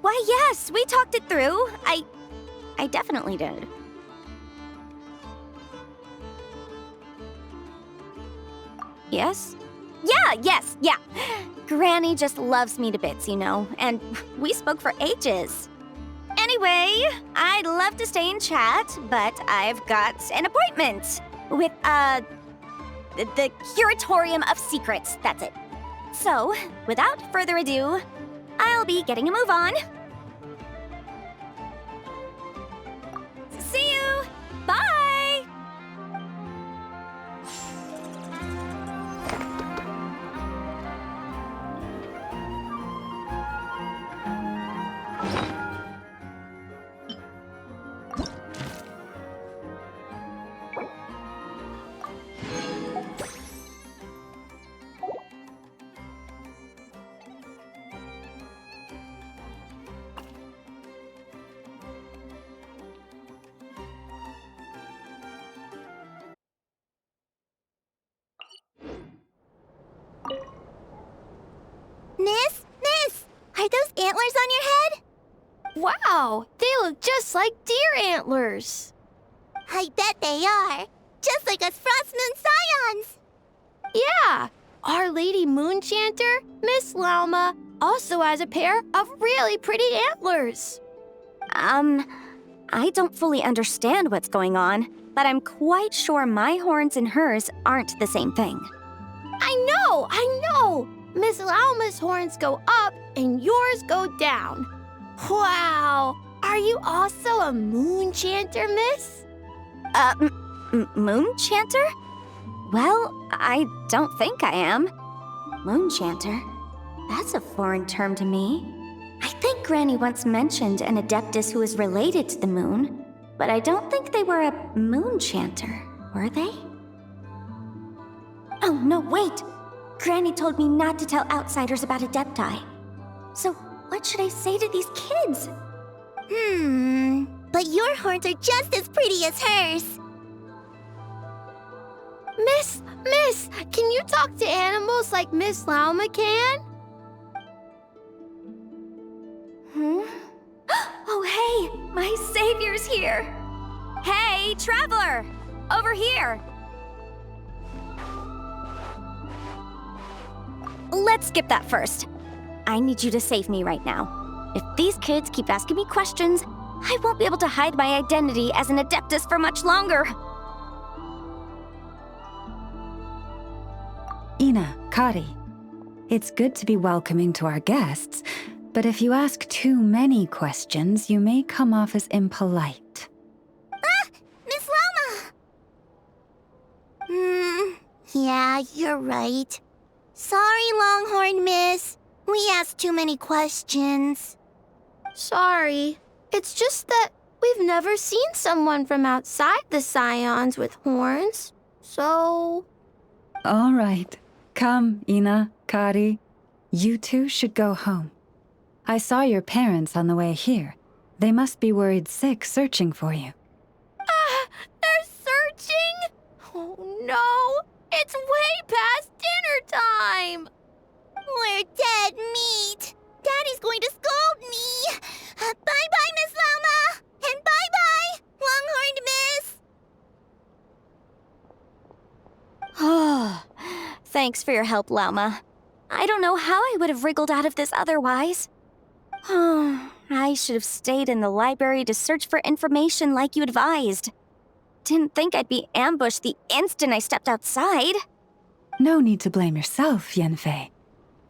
Why, yes, we talked it through. I definitely did. Yes? Yeah. Granny just loves me to bits, you know, and we spoke for ages. Anyway, I'd love to stay and chat, but I've got an appointment with, the Curatorium of Secrets, that's it. So, without further ado, I'll be getting a move on. See you! Bye! Wow! They look just like deer antlers. I bet they are. Just like us Frost Moon Scions. Yeah! Our Lady Moonchanter, Miss Lauma, also has a pair of really pretty antlers. I don't fully understand what's going on, but I'm quite sure my horns and hers aren't the same thing. I know! Miss Lauma's horns go up and yours go down. Wow! Are you also a Moonchanter, miss? Moonchanter? Well, I don't think I am. Moonchanter? That's a foreign term to me. I think Granny once mentioned an Adeptus who is related to the moon, but I don't think they were a Moonchanter, were they? Oh, no, wait! Granny told me not to tell outsiders about Adepti. So what should I say to these kids? But your horns are just as pretty as hers. Miss, can you talk to animals like Miss Lauma can? Oh, hey, my savior's here. Hey, traveler, over here. Let's skip that first. I need you to save me right now. If these kids keep asking me questions, I won't be able to hide my identity as an Adeptus for much longer. Ina, Kari, it's good to be welcoming to our guests, but if you ask too many questions, you may come off as impolite. Miss Lauma! Yeah, you're right. Sorry, Longhorn Miss. We asked too many questions. Sorry. It's just that we've never seen someone from outside the Scions with horns, so... All right. Come, Ina, Kari. You two should go home. I saw your parents on the way here. They must be worried sick searching for you. They're searching? Oh no! It's way past dinner time! We're dead meat. Daddy's going to scold me. Bye-bye, Miss Lauma. And bye-bye, Longhorned Miss. Thanks for your help, Lauma. I don't know how I would have wriggled out of this otherwise. I should have stayed in the library to search for information like you advised. Didn't think I'd be ambushed the instant I stepped outside. No need to blame yourself, Yanfei.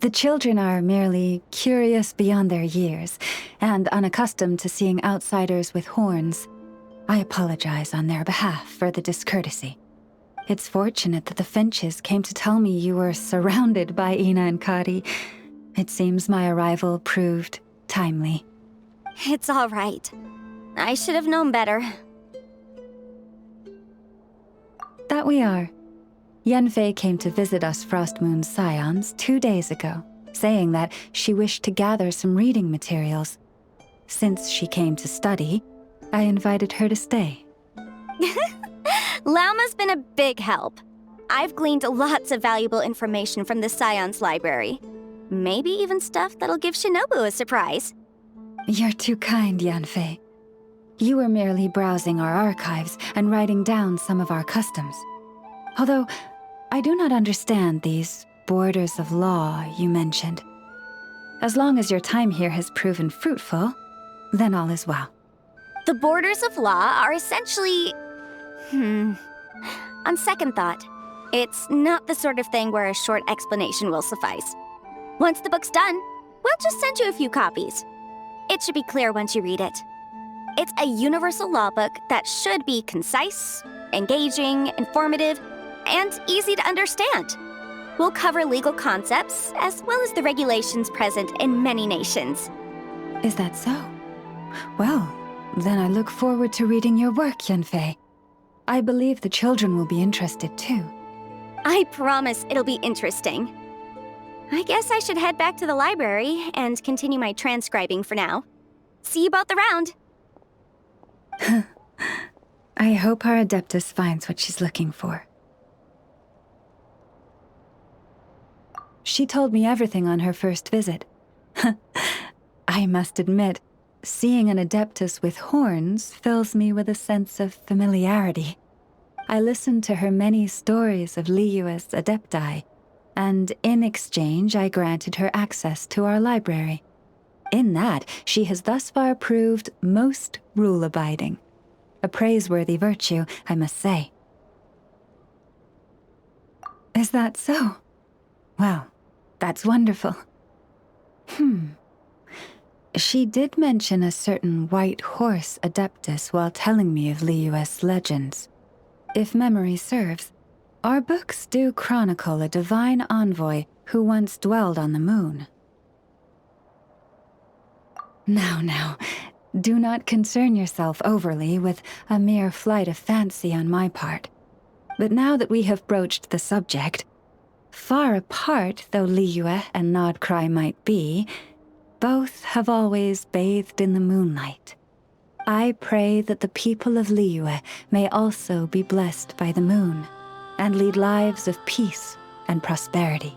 The children are merely curious beyond their years and unaccustomed to seeing outsiders with horns. I apologize on their behalf for the discourtesy. It's fortunate that the Finches came to tell me you were surrounded by Ina and Kari. It seems my arrival proved timely. It's all right. I should have known better. That we are. Yanfei came to visit us Frost Moon Scions 2 days ago, saying that she wished to gather some reading materials. Since she came to study, I invited her to stay. Lauma's been a big help. I've gleaned lots of valuable information from the Scion's library. Maybe even stuff that'll give Shinobu a surprise. You're too kind, Yanfei. You were merely browsing our archives and writing down some of our customs. Although, I do not understand these borders of law you mentioned. As long as your time here has proven fruitful, then all is well. The borders of law are essentially... On second thought, it's not the sort of thing where a short explanation will suffice. Once the book's done, we'll just send you a few copies. It should be clear once you read it. It's a universal law book that should be concise, engaging, informative, and easy to understand. We'll cover legal concepts as well as the regulations present in many nations. Is that so? Well, then I look forward to reading your work, Yanfei. I believe the children will be interested too. I promise it'll be interesting. I guess I should head back to the library and continue my transcribing for now. See you both around. I hope our Adeptus finds what she's looking for. She told me everything on her first visit. I must admit, seeing an adeptus with horns fills me with a sense of familiarity. I listened to her many stories of Liyue's adepti, and in exchange I granted her access to our library. In that, she has thus far proved most rule-abiding. A praiseworthy virtue, I must say. Is that so? Well, that's wonderful. She did mention a certain white horse adeptus while telling me of Liyue's legends. If memory serves, our books do chronicle a divine envoy who once dwelled on the moon. Now, do not concern yourself overly with a mere flight of fancy on my part. But now that we have broached the subject, far apart though Liyue and Nodcry might be, both have always bathed in the moonlight. I pray that the people of Liyue may also be blessed by the moon, and lead lives of peace and prosperity.